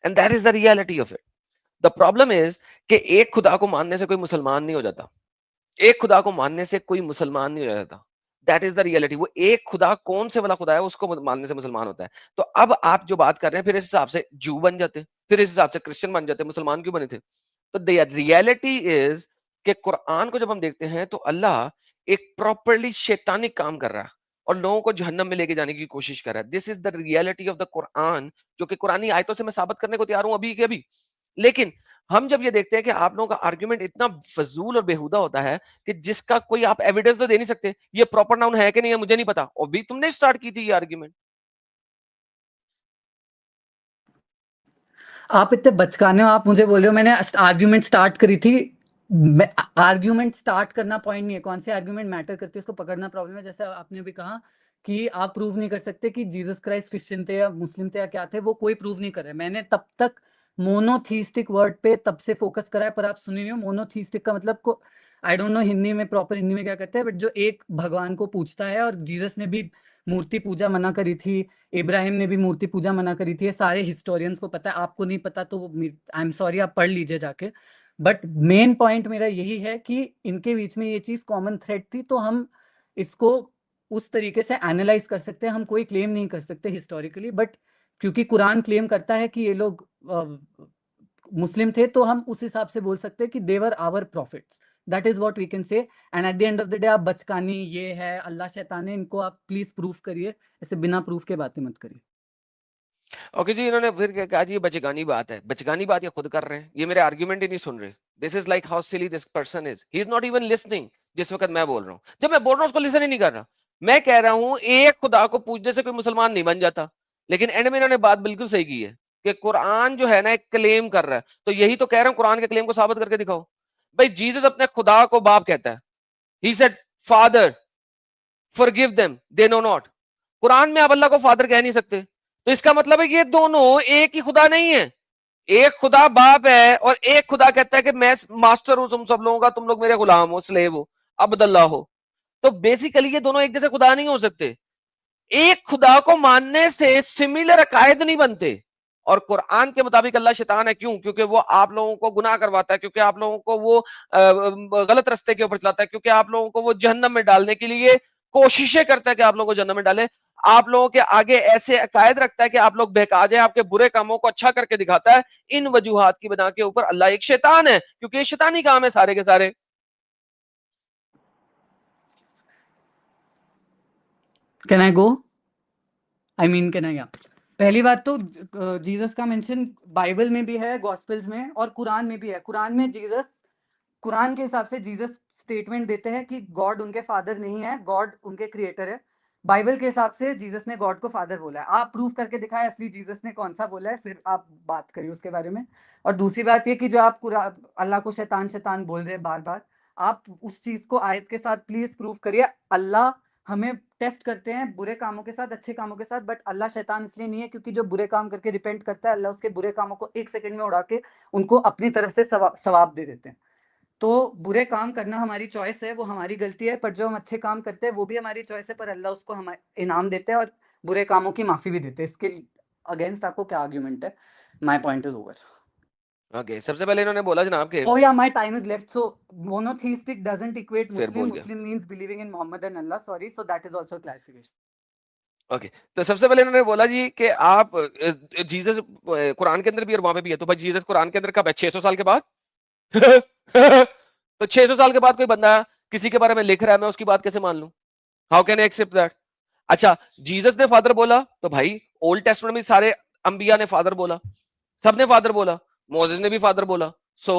[SPEAKER 2] And that is the reality of it. The problem is कि एक खुदा को मानने से कोई मुसलमान नहीं हो जाता। एक खुदा को मानने से कोई मुसलमान नहीं हो जाता। That is the reality. वो एक खुदा कौन से वाला खुदा है, उसको मानने से मुसलमान होता है। तो अब आप जो बात कर रहे हैं, फिर इस हिसाब से जू बन जाते, फिर इस हिसाब से क्रिश्चियन बन जाते, मुसलमान क्यों बने थे? तो द रियलिटी इज कि कुरान को जब हम देखते हैं तो अल्लाह एक प्रॉपरली शैतानिक काम कर रहा है और लोगों को जहन्नम में लेके जाने की कोशिश कर रहा है। This is the reality of the Quran, जो कि कुरानी आयतों से मैं साबित करने को तैयार हूं अभी के अभी। लेकिन हम जब ये देखते हैं कि आप लोगों का आर्गुमेंट इतना फजूल और बेहुदा होता है कि जिसका कोई आप एविडेंस तो दे नहीं सकते, ये प्रॉपर नाउन है कि नहीं है मुझे नहीं पता, और भी तुमने स्टार्ट की थी ये आर्गुमेंट।
[SPEAKER 3] आप इतने बचकाने हो, आप मुझे बोल रहे हो मैंने आर्ग्यूमेंट स्टार्ट करी थी। आर्ग्यूमेंट स्टार्ट करना पॉइंट नहीं है, कौन से आर्ग्यूमेंट मैटर करती है उसको पकड़ना प्रॉब्लम है। जैसे आपने भी कहा कि आप प्रूव नहीं कर सकते कि जीसस क्राइस्ट क्रिश्चियन थे या मुस्लिम थे या क्या थे, वो कोई प्रूव नहीं कर रहा है। मैंने तब तक मोनोथीस्टिक वर्ड पे तब से फोकस करा है, पर आप सुन ही नहीं हो। मोनोथीस्टिक का मतलब को आई डोंट नो हिंदी में, प्रॉपर हिंदी में क्या कहते हैं, बट जो एक भगवान को पूछता है। और जीसस ने भी मूर्ति पूजा मना करी थी, इब्राहिम ने भी मूर्ति पूजा मना करी थी, ये सारे हिस्टोरियंस को पता है। आपको नहीं पता तो आई एम सॉरी, आप पढ़ लीजिए जाके। बट मेन पॉइंट मेरा यही है कि इनके बीच में ये चीज कॉमन थ्रेड थी, तो हम इसको उस तरीके से एनालाइज कर सकते हैं। हम कोई क्लेम नहीं कर सकते हिस्टोरिकली, बट क्योंकि कुरान क्लेम करता है कि ये लोग मुस्लिम थे, तो हम उस हिसाब से बोल सकते हैं कि they were our profits. That is what we can say. And at the end of the day आप बचकानी ये है, अल्लाह शैतान है, इनको आप प्लीज प्रूफ करिए, ऐसे बिना प्रूफ के बातें मत करिए।
[SPEAKER 2] ओके जी, इन्होंने फिर क्या कहा जी, ये बचगानी बात है। बचगानी बात ये खुद कर रहे हैं, ये मेरे आर्ग्यूमेंट ही नहीं सुन रहे। This is like how silly this person is, he is not even listening. जिस वक्त मैं बोल रहा हूँ, जब मैं बोल रहा हूँ उसको लिसन ही नहीं कर रहा। मैं कह रहा हूँ एक खुदा को पूजने से कोई मुसलमान नहीं बन जाता, लेकिन एंड में इन्होंने बात बिल्कुल सही की है कि कुरान जो है ना एक क्लेम कर रहा है। तो यही तो कह रहा हूँ, कुरान के क्लेम को साबित करके दिखाओ। भाई जीसस अपने खुदा को बाप कहता है, he said father forgive them they know not. Quran में आप अल्लाह को फादर कह नहीं सकते, तो इसका मतलब है कि ये दोनों एक ही खुदा नहीं है। एक खुदा बाप है और एक खुदा कहता है कि मैं मास्टर हूं तुम सब लोगों का, तुम लोग मेरे गुलाम हो, स्लेव हो, अब्दुल्लाह हो। तो बेसिकली ये दोनों एक जैसे खुदा नहीं हो सकते। एक खुदा को मानने से सिमिलर अकायद नहीं बनते। और कुरान के मुताबिक अल्लाह शैतान है, क्यों? क्योंकि वो आप लोगों को गुनाह करवाता है, क्योंकि आप लोगों को वो गलत रास्ते के ऊपर चलाता है, क्योंकि आप लोगों को वो जहन्नम में डालने के लिए कोशिशें करता है कि आप लोगों को जहन्नम में डाले। आप लोगों के आगे ऐसे अकायद रखता है कि आप लोग बहका जाए, आपके बुरे कामों को अच्छा करके दिखाता है। इन वजूहात की बना के ऊपर अल्लाह एक शैतान है, क्योंकि ये शैतानी काम है सारे के सारे।
[SPEAKER 3] Can I go? I mean can I? पहली बात तो जीसस का मेंशन बाइबल में भी है, गॉस्पेल्स में, और कुरान में भी है। कुरान में जीसस, कुरान के हिसाब से जीसस स्टेटमेंट देते हैं कि गॉड उनके फादर नहीं है, गॉड उनके क्रिएटर है। बाइबल के हिसाब से जीसस ने गॉड को फादर बोला है। आप प्रूफ करके दिखाएं असली जीसस ने कौन सा बोला है, फिर आप बात करिए उसके बारे में। और दूसरी बात ये कि जो आप अल्लाह को शैतान शैतान बोल रहे हैं बार बार, आप उस चीज को आयत के साथ प्लीज प्रूफ करिए। अल्लाह हमें टेस्ट करते हैं बुरे कामों के साथ, अच्छे कामों के साथ, बट अल्लाह शैतान इसलिए नहीं है क्योंकि जो बुरे काम करके रिपेंट करता है, अल्लाह उसके बुरे कामों को एक सेकंड में उड़ा के उनको अपनी तरफ से सवाब दे देते हैं। तो बुरे काम करना हमारी चॉइस है, वो हमारी गलती है, पर जो हम अच्छे काम करते हैं वो भी हमारी चॉइस है, पर अल्लाह उसको हमारे इनाम देते हैं और बुरे कामों की माफी भी देते हैं। इसके अगेंस्ट आपको क्या आर्ग्यूमेंट है? My point is over.
[SPEAKER 2] Okay, सबसे पहले इन्होंने बोला जनाब के,
[SPEAKER 3] Oh yeah, my time is left. So monotheistic doesn't equate
[SPEAKER 2] फिर
[SPEAKER 3] Muslim.
[SPEAKER 2] बोल गया।
[SPEAKER 3] Muslim means believing in Muhammad and Allah. Sorry, so that is also a clarification.
[SPEAKER 2] Okay, तो सबसे पहले इन्होंने बोला जी कि आप जीसस कुरान के अंदर भी और वहां पे भी है, तो भाई जीसस कुरान के अंदर कब है? 600 साल के बाद। तो 600 साल के बाद कोई बंदा किसी के बारे में लिख रहा है, मैं उसकी बात कैसे मान लूं? How can I accept that? अच्छा, जीसस ने फादर बोला, तो भाई ओल्ड टेस्टमेंट में सारे अंबिया ने फादर बोला, सबने फादर बोला, मोसेस ने भी फादर बोला। सो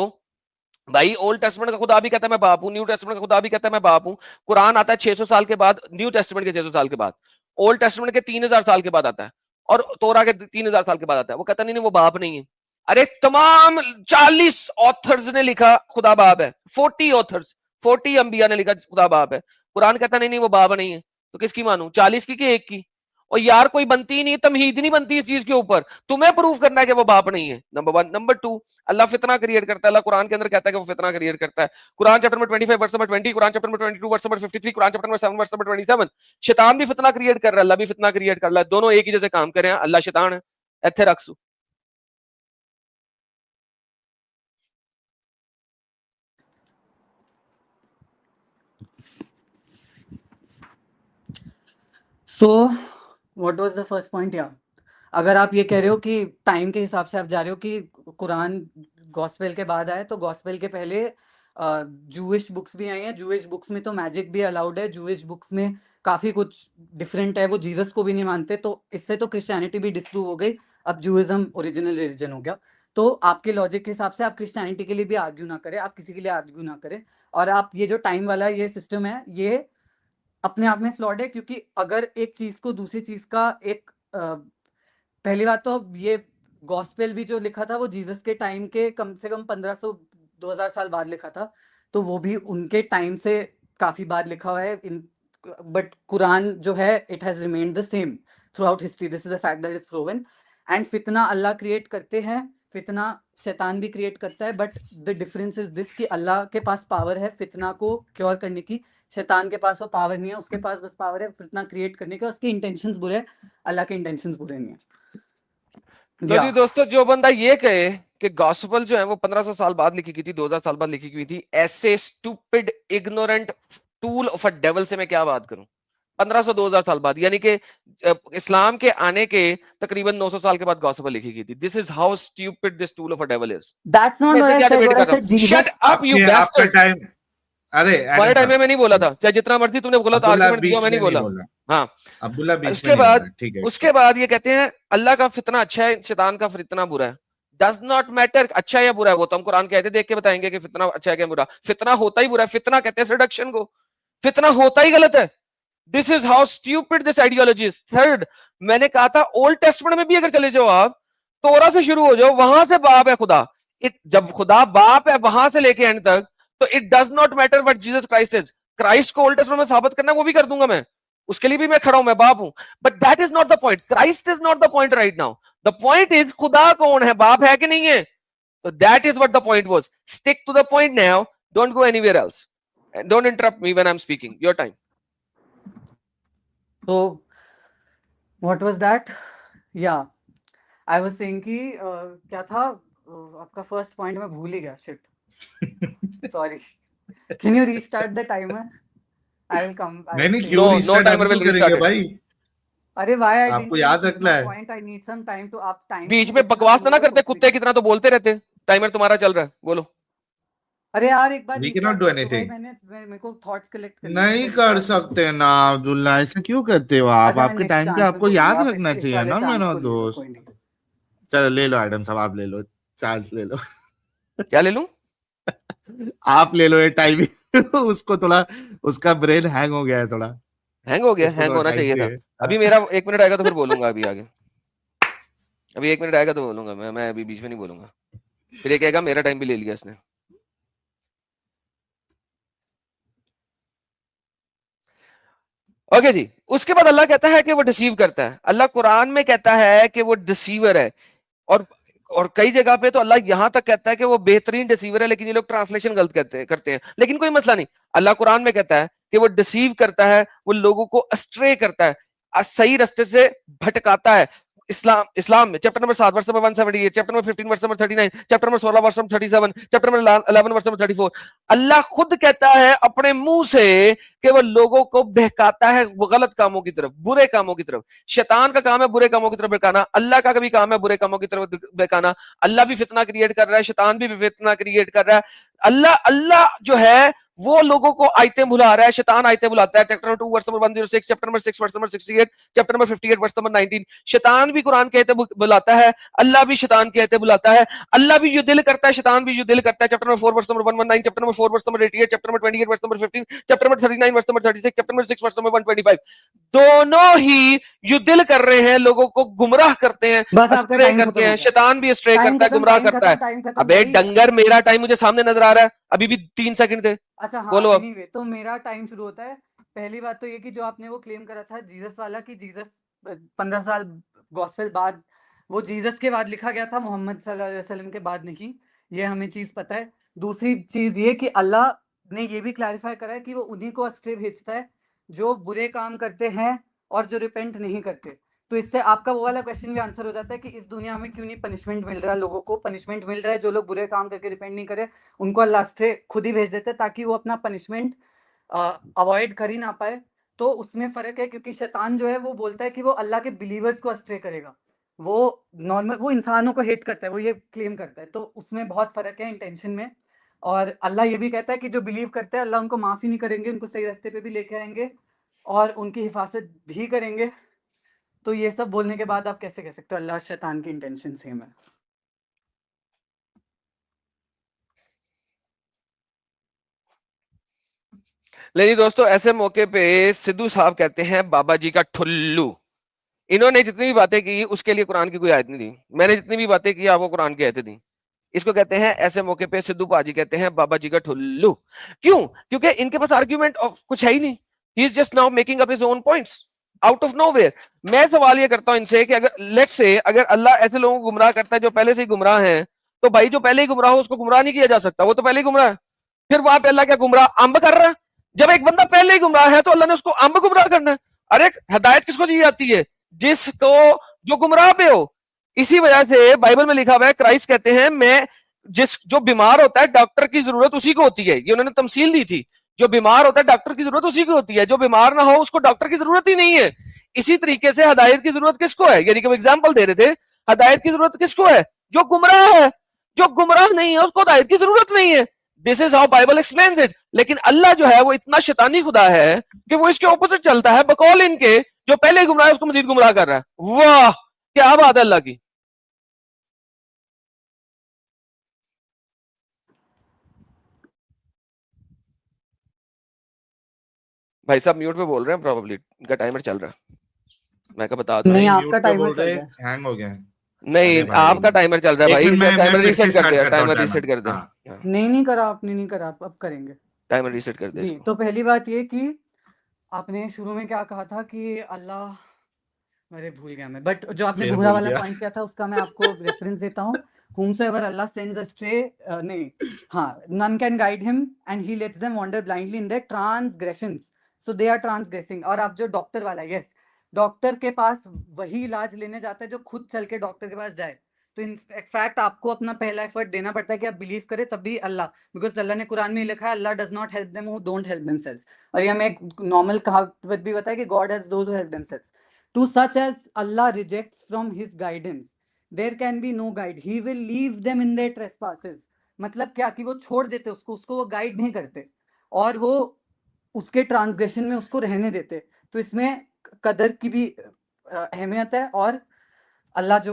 [SPEAKER 2] भाई ओल्ड टेस्टमेंट का खुदा भी कहता है मैं बाप हूं, न्यू टेस्टमेंट का खुदा भी कहता है मैं बाप हूं। कुरान आता है 600 साल के बाद, न्यू टेस्टमेंट के 600 साल के बाद, ओल्ड टेस्टमेंट के 3000 साल के बाद आता है, और तोरा के 3000 साल के बाद आता है। वो कहता नहीं, नहीं वो बाप नहीं है। अरे तमाम 40 ऑथर्स ने लिखा खुदा बाप है, 40 ऑथर्स, 40 अंबिया ने लिखा खुदा बाप है। कुरान कहता नहीं, नहीं वो बाप नहीं है। तो किसकी मानूं, 40 की कि एक की? और यार कोई बनती ही नहीं, तमहीद नहीं बनती इस चीज के ऊपर। तुम्हें प्रूफ करना है कि वो बाप नहीं है, नंबर 1। नंबर 2, अल्लाह फितना क्रिएट करता है। अल्लाह कुरान के अंदर कहता है कि वो फितना क्रिएट करता है। कुरान चैप्टर में 25 वर्स नंबर 20, कुरान चैप्टर में 22 वर्स नंबर 53, कुरान चैप्टर में 7 वर्स नंबर 27। शैतान भी फितना क्रिएट कर रहा है, अल्लाह भी फितना क्रिएट कर रहा है, दोनों एक ही जैसे काम कर रहे हैं। अल्लाह शैतान है, इत्थे रखसू।
[SPEAKER 3] So what was the first point? Yeah, अगर आप ये कह रहे हो कि टाइम के हिसाब से आप जा रहे हो कि कुरान गॉस्पेल के बाद आया, तो गॉस्पेल के पहले जूइश बुक्स भी आई हैं। जूइश बुक्स में तो मैजिक भी अलाउड है, जूइश बुक्स में काफी कुछ डिफरेंट है, वो जीसस को भी नहीं मानते। तो इससे तो क्रिश्चियनिटी भी डिस्प्रूव हो गई, अब जूइज्म ओरिजिनल रिलीजन हो गया। तो आपके लॉजिक के हिसाब से आप क्रिश्चियनिटी के लिए भी आर्ग्यू ना करें, आप किसी के लिए आर्ग्यू ना करें। और आप ये जो टाइम वाला ये सिस्टम है, ये अपने आप में फ्लॉड है, क्योंकि अगर एक चीज को दूसरी चीज का एक पहली बात तो ये गॉस्पेल भी जो लिखा था वो जीसस के टाइम के कम से कम 1500-2000 साल बाद लिखा था, तो वो भी उनके टाइम से काफी बाद लिखा हुआ है। बट कुरान जो है it has remained the same throughout history, this is a fact that is proven. And फितना अल्लाह क्रिएट करते हैं, फितना शैतान भी क्रिएट करता है, but the difference is this कि अल्लाह के पास पावर है फितना को क्योर करने की, शैतान के पास वो पावर नहीं है, उसके पास बस पावर है फितना क्रिएट करने की, उसके इंटेंशंस बुरे हैं, अल्लाह के इंटेंशंस बुरे नहीं है।
[SPEAKER 2] तो जी दोस्तों, जो बंदा ये कहे कि गॉस्पेल जो है वो 1500 साल बाद लिखी गई थी, 2000 साल बाद लिखी गई थी, ऐसे stupid ignorant tool of a devil से मैं क्या बात करूं? 1500-2000 साल बाद, यानी कि इस्लाम के आने के तकरीबन 900 साल के बाद गॉस्पेल लिखी गई थी। This is how stupid this tool of a devil is.
[SPEAKER 3] That's not
[SPEAKER 2] मैं
[SPEAKER 3] what
[SPEAKER 2] इससे
[SPEAKER 3] I
[SPEAKER 2] क्या
[SPEAKER 3] said.
[SPEAKER 2] डिबेट
[SPEAKER 3] What
[SPEAKER 2] कर
[SPEAKER 3] I
[SPEAKER 2] रहा
[SPEAKER 3] said,
[SPEAKER 2] हूं?
[SPEAKER 3] Jesus.
[SPEAKER 2] शट अप यू
[SPEAKER 1] आपके आपका
[SPEAKER 2] बैस्टर्ड।
[SPEAKER 1] टाइम, अरे
[SPEAKER 2] हमारे टाइम में मैं नहीं बोला था, चाहे जितना मर्जी तुमने बोला तो
[SPEAKER 1] अब्दुल्ला
[SPEAKER 2] आर्गुमेंट दिया,
[SPEAKER 1] बीच
[SPEAKER 2] मैं
[SPEAKER 1] में
[SPEAKER 2] नहीं
[SPEAKER 1] नहीं
[SPEAKER 2] बोला।
[SPEAKER 1] बोला,
[SPEAKER 2] हाँ,
[SPEAKER 1] अब्दुल्ला बीच में
[SPEAKER 2] उसके
[SPEAKER 1] नहीं
[SPEAKER 2] बाद
[SPEAKER 1] बोला, ठीक है।
[SPEAKER 2] उसके बाद ये कहते हैं अल्लाह का फितना अच्छा है, शैतान का फितना बुरा है। डज नॉट मैटर अच्छा है या बुरा है, वो तो हम कुरान के आयतें देख के बताएंगे कि फितना अच्छा है क्या बुरा। फितना होता ही बुरा है, फितना कहते हैं सेडक्शन को, फितना होता ही गलत है। This is how stupid this ideology is. Third, मैंने कहा था ओल्ड टेस्टमेंट में भी अगर चले जाओ आप, तोरा से शुरू हो जाओ, वहां से बाप है खुदा। जब खुदा बाप है वहां से लेके एंड तक, तो it does not matter what Jesus Christ is. Christ को ओल्ड टेस्टमेंट में साबित करना वो भी कर दूंगा मैं, उसके लिए भी मैं खड़ा हूं, मैं बाप हूं। But that is not the point, Christ is not the point right now. The point is खुदा कौन है, बाप है कि नहीं है। तो that is what the point was. Stick to the point now, don't go anywhere else, and don't interrupt me when I'm speaking. Your time.
[SPEAKER 3] So what was that? Yeah, I was saying कि क्या था आपका first point, मैं भूल ही गया, shit sorry. Can you restart the timer? I will come.
[SPEAKER 1] नहीं क्यों
[SPEAKER 2] No
[SPEAKER 1] restart
[SPEAKER 2] timer
[SPEAKER 1] हम
[SPEAKER 2] will
[SPEAKER 1] क्यों
[SPEAKER 2] restart
[SPEAKER 1] करेंगे
[SPEAKER 2] it.
[SPEAKER 1] भाई,
[SPEAKER 3] अरे व्हाई आई
[SPEAKER 1] आपको
[SPEAKER 3] डिडंट
[SPEAKER 1] याद
[SPEAKER 3] कीप
[SPEAKER 1] रखना
[SPEAKER 3] माय
[SPEAKER 1] है।
[SPEAKER 3] Point, I need some time to, आप टाइम
[SPEAKER 2] बीच में बकवास ना करते, कुत्ते की तरह तो बोलते रहते। टाइमर तुम्हारा चल रहा है, बोलो।
[SPEAKER 3] अरे यार एक बार
[SPEAKER 1] We cannot
[SPEAKER 3] रीस्टार्ट
[SPEAKER 1] do
[SPEAKER 3] कर दो भाई,
[SPEAKER 1] anything.
[SPEAKER 3] मेरे को थॉट्स कलेक्ट करने थे,
[SPEAKER 1] नहीं
[SPEAKER 3] मैं
[SPEAKER 1] कर
[SPEAKER 3] restart कर
[SPEAKER 1] सकते ना अब्दुल्ला, ऐसा क्यों करते हो आप?
[SPEAKER 3] अच्छा मैं
[SPEAKER 1] आपके
[SPEAKER 3] नेक्स्ट
[SPEAKER 1] टाइम पे
[SPEAKER 3] चांस में
[SPEAKER 1] आपको
[SPEAKER 3] बोलूंगा,
[SPEAKER 1] याद
[SPEAKER 3] आप
[SPEAKER 1] रखना
[SPEAKER 3] इस
[SPEAKER 1] चाहिए
[SPEAKER 3] वाले
[SPEAKER 1] ना
[SPEAKER 3] चांस
[SPEAKER 1] मेरा
[SPEAKER 3] को ले लो,
[SPEAKER 1] दोस्त।
[SPEAKER 3] कोई नहीं।
[SPEAKER 1] चलो ले लो एडम साहब, आप ले लो, चांस ले लो।
[SPEAKER 2] क्या ले लूं?
[SPEAKER 1] आप ले लो ये टाइम। उसको थोड़ा, उसका ब्रेन हैंग हो गया है थोड़ा,
[SPEAKER 2] हैंग हो गया,
[SPEAKER 1] उसको
[SPEAKER 2] हैंग
[SPEAKER 1] थोड़ा
[SPEAKER 2] होना
[SPEAKER 1] टाइम
[SPEAKER 2] चाहिए था।
[SPEAKER 1] चाहिए।
[SPEAKER 2] अभी मेरा 1 मिनट आएगा तो फिर बोलूंगा, अभी आगे, अभी 1 मिनट आएगा तो बोलूंगा मैं अभी बीच में नहीं बोलूंगा। फिर ये कहेगा मेरा टाइम भी ले लिया इसने। ओके जी, उसके बाद अल्लाह कहता है कि वो डिसीव करता है। अल्लाह कुरान में कहता है कि वो डिसीवर है, और कई जगह पे तो अल्लाह यहां तक कहता है कि वो बेहतरीन डिसीवर है, लेकिन ये लोग ट्रांसलेशन गलत करते हैं। लेकिन कोई मसला नहीं, अल्लाह कुरान में कहता है कि वो डिसीव करता है, वो लोगों को अस्ट्रे करता है, सही रास्ते से भटकाता है। इस्लाम में chapter number 7 verse number 178, chapter number 15 verse number 39, chapter number 16 verse number 37, chapter number 11 verse number 34, अल्लाह खुद कहता है अपने मुंह से कि वो लोगों को बहकाता है वो गलत कामों की तरफ, बुरे कामों की तरफ। शैतान का काम है बुरे कामों की तरफ बहकाना, अल्लाह का कभी काम है बुरे कामों की तरफ बहकाना। अल्लाह भी फितना क्रिएट कर रहा है, शैतान भी फितना क्रिएट कर रहा है। अल्लाह जो है वो लोगों को आयतें भुला रहा है, शैतान आयतें बुलाता है। Chapter number 2 verse number 106, chapter number 6 verse number 68, chapter number 58 verse number 19। शैतान भी कुरान के आयतें बुलाता है, अल्लाह भी शैतान की आयतें बुलाता है। अल्लाह भी जो दिल करता है, शैतान भी जो दिल करता है। Chapter number 4 verse number 119, chapter number 4 verse number 88, chapter number 28 verse number 15, chapter number 39 verse number 36, chapter number 6 verse number 125। दोनों ही जो दिल कर रहे हैं, लोगों को गुमराह करते हैं,
[SPEAKER 3] बस आपका
[SPEAKER 2] अस्ट्रे
[SPEAKER 3] टाइम
[SPEAKER 2] करते
[SPEAKER 3] खत्म हो
[SPEAKER 2] हैं।
[SPEAKER 3] गया,
[SPEAKER 2] शैतान भी अस्ट्रे
[SPEAKER 3] टाइम
[SPEAKER 2] करता है,
[SPEAKER 3] खत्म,
[SPEAKER 2] गुमराह
[SPEAKER 3] टाइम
[SPEAKER 2] करता
[SPEAKER 3] खत्म,
[SPEAKER 2] है।
[SPEAKER 3] टाइम खत्म
[SPEAKER 2] अबे
[SPEAKER 3] भाई।
[SPEAKER 2] डंगर, मेरा टाइम मुझे सामने नजर आ रहा है, अभी भी 3 सेकंड थे।
[SPEAKER 3] अच्छा हाँ,
[SPEAKER 2] बोलो अब।
[SPEAKER 3] एनीवे तो मेरा टाइम शुरू होता है। पहली बात तो ये कि जो आपने वो क्लेम करा था जीसस वाला कि जीसस 15 साल गॉस्पेल बाद, वो जीसस के बाद लिखा गया था, मोहम्मद सल्लल्लाहु अलैहि वसल्लम के बाद नहीं, ये हमें चीज पता है। दूसरी चीज ये कि अल्लाह ने ये भी क्लैरिफाई करा है कि वो उन्हीं को अस्ट्रे भेजता है जो बुरे काम करते हैं और जो रिपेंट नहीं करते। तो इससे आपका वो वाला क्वेश्चन भी आंसर हो जाता है कि इस दुनिया में क्यों नहीं पनिशमेंट मिल रहा है, लोगों को पनिशमेंट मिल रहा है जो लोग बुरे काम करके रिपेंट नहीं करे, उनको अल्लाह अस्ट्रे खुद ही भेज देते हैं ताकि वो अपना पनिशमेंट अवॉइड कर ही ना पाए। तो उसमें फर्क है, क्योंकि शैतान जो है वो बोलता है कि वो अल्लाह के बिलीवर्स को अस्ट्रे करेगा, वो नॉर्मल वो इंसानों को हेट करता है, वो ये क्लेम करता है। तो उसमें बहुत फर्क है इंटेंशन में। और अल्लाह ये भी कहता है कि जो बिलीव करते हैं अल्लाह उनको माफ़ ही नहीं करेंगे, उनको सही रास्ते पे भी लेके आएंगे और उनकी हिफाजत भी करेंगे। तो ये सब बोलने के बाद आप कैसे कह सकते हो अल्लाह शैतान की इंटेंशन सेम है?
[SPEAKER 2] लेकिन दोस्तों, ऐसे मौके पे सिद्धू साहब कहते हैं बाबा जी का ठुल्लू। इन्होंने जितनी भी बातें की उसके लिए कुरान की कोई आयत नहीं दी, मैंने जितनी भी बातें की आपको कुरान की आयतें दी। इसको कहते हैं ऐसे मौके पे सिद्धू पाजी कहते हैं बाबा जी का ठुल्लू। क्यों? क्योंकि इनके पास आर्ग्यूमेंट कुछ है ही नहीं। He is just now making up his own points out of nowhere. मैं सवाल ये करता हूं इनसे कि अगर लेट्स से अगर अल्लाह ऐसे लोगों को गुमराह करता है जो पहले से ही गुमराह हैं, तो भाई जो पहले ही गुमराह हो उसको गुमराह नहीं किया जा सकता, वो तो पहले ही गुमराह है। फिर वहां पे अल्लाह क्या गुमराह अंब कर रहा है? जब एक बंदा पहले ही गुमराह है तो अल्लाह ने उसको अंब गुमराह करना है। अरे हिदायत किसको दी जाती है? जिसको जो गुमराह पे हो। इसी वजह से बाइबल में लिखा हुआ है, क्राइस्ट कहते हैं मैं जो बीमार होता है डॉक्टर की जरूरत उसी को होती है। ये उन्होंने तमसील दी थी, जो बीमार होता है डॉक्टर की जरूरत उसी को होती है, जो बीमार ना हो उसको डॉक्टर की जरूरत ही नहीं है। इसी तरीके से हिदायत की जरूरत किसको है? यानी कि वो एग्जाम्पल दे रहे थे, हिदायत की जरूरत किसको है? जो गुमराह है। जो गुमराह नहीं है उसको हिदायत की जरूरत नहीं है। This is how Bible explains it. लेकिन अल्लाह जो है वो इतना शैतानी खुदा है कि वो इसके ऑपोजिट चलता है, बकौल इनके जो पहले गुमराह है उसको मजीद गुमराह कर रहा है। वाह क्या बात है अल्लाह की। भाई साहब म्यूट पे बोल रहे हैं, प्रॉब्ली इनका टाइमर चल रहा है, मैं क्या बता दूं।
[SPEAKER 3] नहीं,
[SPEAKER 1] नहीं,
[SPEAKER 3] आपका
[SPEAKER 1] म्यूट पे
[SPEAKER 3] टाइमर
[SPEAKER 1] बोल
[SPEAKER 3] चल
[SPEAKER 1] रहे
[SPEAKER 3] रहा है।
[SPEAKER 1] हैंग हो गया है।
[SPEAKER 2] नहीं
[SPEAKER 1] अरे भाई
[SPEAKER 2] आपका टाइमर चल रहा है
[SPEAKER 1] एक
[SPEAKER 2] भाई,
[SPEAKER 1] मिनट मैं
[SPEAKER 2] टाइमर
[SPEAKER 1] फिर से
[SPEAKER 2] रीसेट कर
[SPEAKER 1] स्टार्ट
[SPEAKER 2] दे,
[SPEAKER 1] करता हूँ
[SPEAKER 2] टाइमर
[SPEAKER 1] टाइमर।
[SPEAKER 2] रीसेट कर दे।
[SPEAKER 1] हाँ
[SPEAKER 2] हाँ,
[SPEAKER 3] नहीं करा आपने, नहीं करा, अब करेंगे।
[SPEAKER 2] टाइमर रीसेट कर दे
[SPEAKER 3] जी,
[SPEAKER 2] इसको।
[SPEAKER 3] तो पहली बात ये कि आपने शुरू में क्या कहा था कि अल्लाह, अरे भूल गया मैं, बट जो आपने
[SPEAKER 1] फिर
[SPEAKER 3] गुमराह
[SPEAKER 1] भूल
[SPEAKER 3] वाला
[SPEAKER 1] गया।
[SPEAKER 3] पॉइंट किया था उसका मैं आपको रेफरेंस देता हूँ। whomsoever Allah sends astray, नहीं, हाँ, none can guide him and he lets them wander blindly in their transgressions, so they are transgressing। और आप जो डॉक्टर वाला, यस, डॉक्टर के पास वही इलाज लेने जाता है जो खुद चल के डॉक्टर के पास जाए। तो इन फैक्ट आपको अपना पहला एफर्ट देना पड़ता है कि आप बिलीव करें तभी अल्लाह, बिकॉज अल्लाह ने कुरान में लिखा है Allah does not help them who don't help themselves. और ये हमें एक नॉर्मल कहावत भी बताया कि God helps those who help themselves. To such as Allah rejects from his guidance, there can be no guide. He will leave them in their trespasses। मतलब क्या कि वो छोड़ देते उसको वो गाइड नहीं करते और वो उसके ट्रांसग्रेशन में उसको रहने देते। तो इसमें कदर की भी अहमियत है और अल्लाह जो